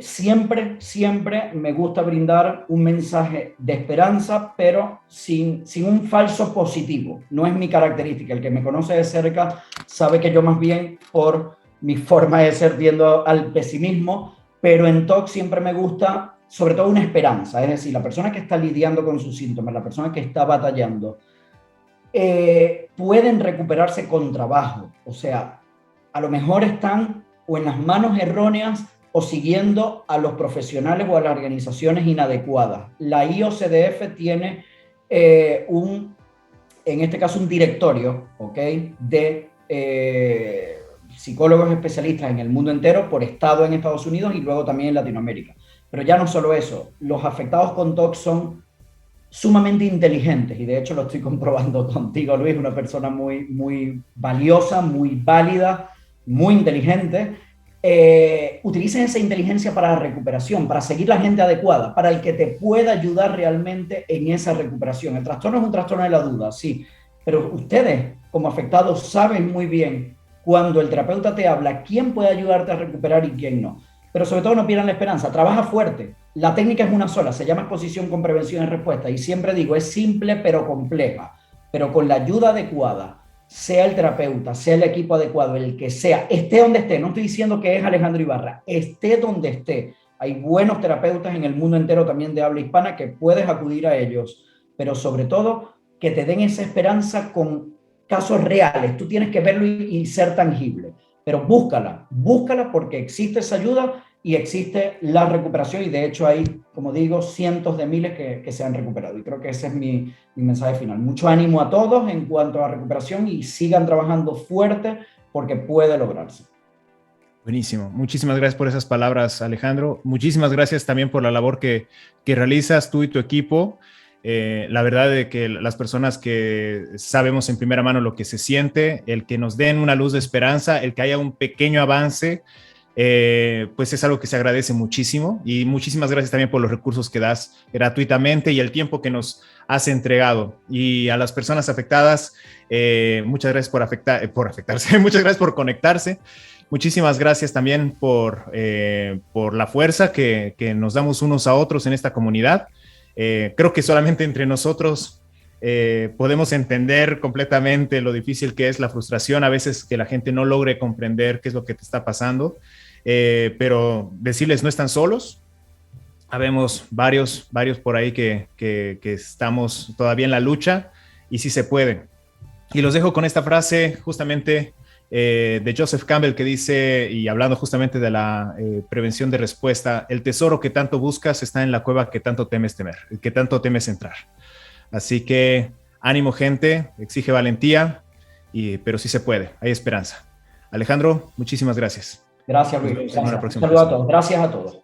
siempre me gusta brindar un mensaje de esperanza, pero sin un falso positivo. No es mi característica. El que me conoce de cerca sabe que yo más bien por mi forma de ser tiendo al pesimismo, pero en TOC siempre me gusta sobre todo una esperanza. Es decir, la persona que está lidiando con sus síntomas, la persona que está batallando, pueden recuperarse con trabajo. O sea, a lo mejor están o en las manos erróneas o siguiendo a los profesionales o a las organizaciones inadecuadas. La IOCDF tiene en este caso, un directorio, ¿ok? De psicólogos especialistas en el mundo entero, por estado en Estados Unidos y luego también en Latinoamérica. Pero ya no solo eso, los afectados con TOC son sumamente inteligentes y de hecho lo estoy comprobando contigo, Luis, una persona muy valiosa, muy válida, muy inteligente. Utilicen esa inteligencia para la recuperación, para seguir la gente adecuada, para el que te pueda ayudar realmente en esa recuperación. El trastorno es un trastorno de la duda, sí, pero ustedes como afectados saben muy bien cuando el terapeuta te habla quién puede ayudarte a recuperar y quién no. Pero sobre todo no pierdan la esperanza, trabaja fuerte. La técnica es una sola, se llama exposición con prevención y respuesta. Y siempre digo, es simple pero compleja. Pero con la ayuda adecuada, sea el terapeuta, sea el equipo adecuado, el que sea, esté donde esté. No estoy diciendo que es Alejandro Ibarra, esté donde esté. Hay buenos terapeutas en el mundo entero también de habla hispana que puedes acudir a ellos. Pero sobre todo, que te den esa esperanza con casos reales. Tú tienes que verlo y ser tangible. Pero búscala porque existe esa ayuda y existe la recuperación y de hecho hay, como digo, cientos de miles que se han recuperado y creo que ese es mi mensaje final. Mucho ánimo a todos en cuanto a recuperación y sigan trabajando fuerte porque puede lograrse. Buenísimo. Muchísimas gracias por esas palabras, Alejandro. Muchísimas gracias también por la labor que realizas tú y tu equipo. La verdad de que las personas que sabemos en primera mano lo que se siente, el que nos den una luz de esperanza, el que haya un pequeño avance, pues es algo que se agradece muchísimo y muchísimas gracias también por los recursos que das gratuitamente y el tiempo que nos has entregado. Y a las personas afectadas, muchas gracias por afectarse, muchas gracias por conectarse. Muchísimas gracias también por la fuerza que nos damos unos a otros en esta comunidad. Creo que solamente entre nosotros podemos entender completamente lo difícil que es la frustración, a veces que la gente no logre comprender qué es lo que te está pasando, pero decirles no están solos. Habemos varios por ahí que estamos todavía en la lucha y sí se puede. Y los dejo con esta frase justamente de Joseph Campbell que dice, y hablando justamente de la prevención de respuesta, el tesoro que tanto buscas está en la cueva que tanto temes entrar. Así que ánimo gente, exige valentía, pero sí se puede, hay esperanza. Alejandro, muchísimas gracias. Gracias Luis. Un saludo a todos. Gracias a todos.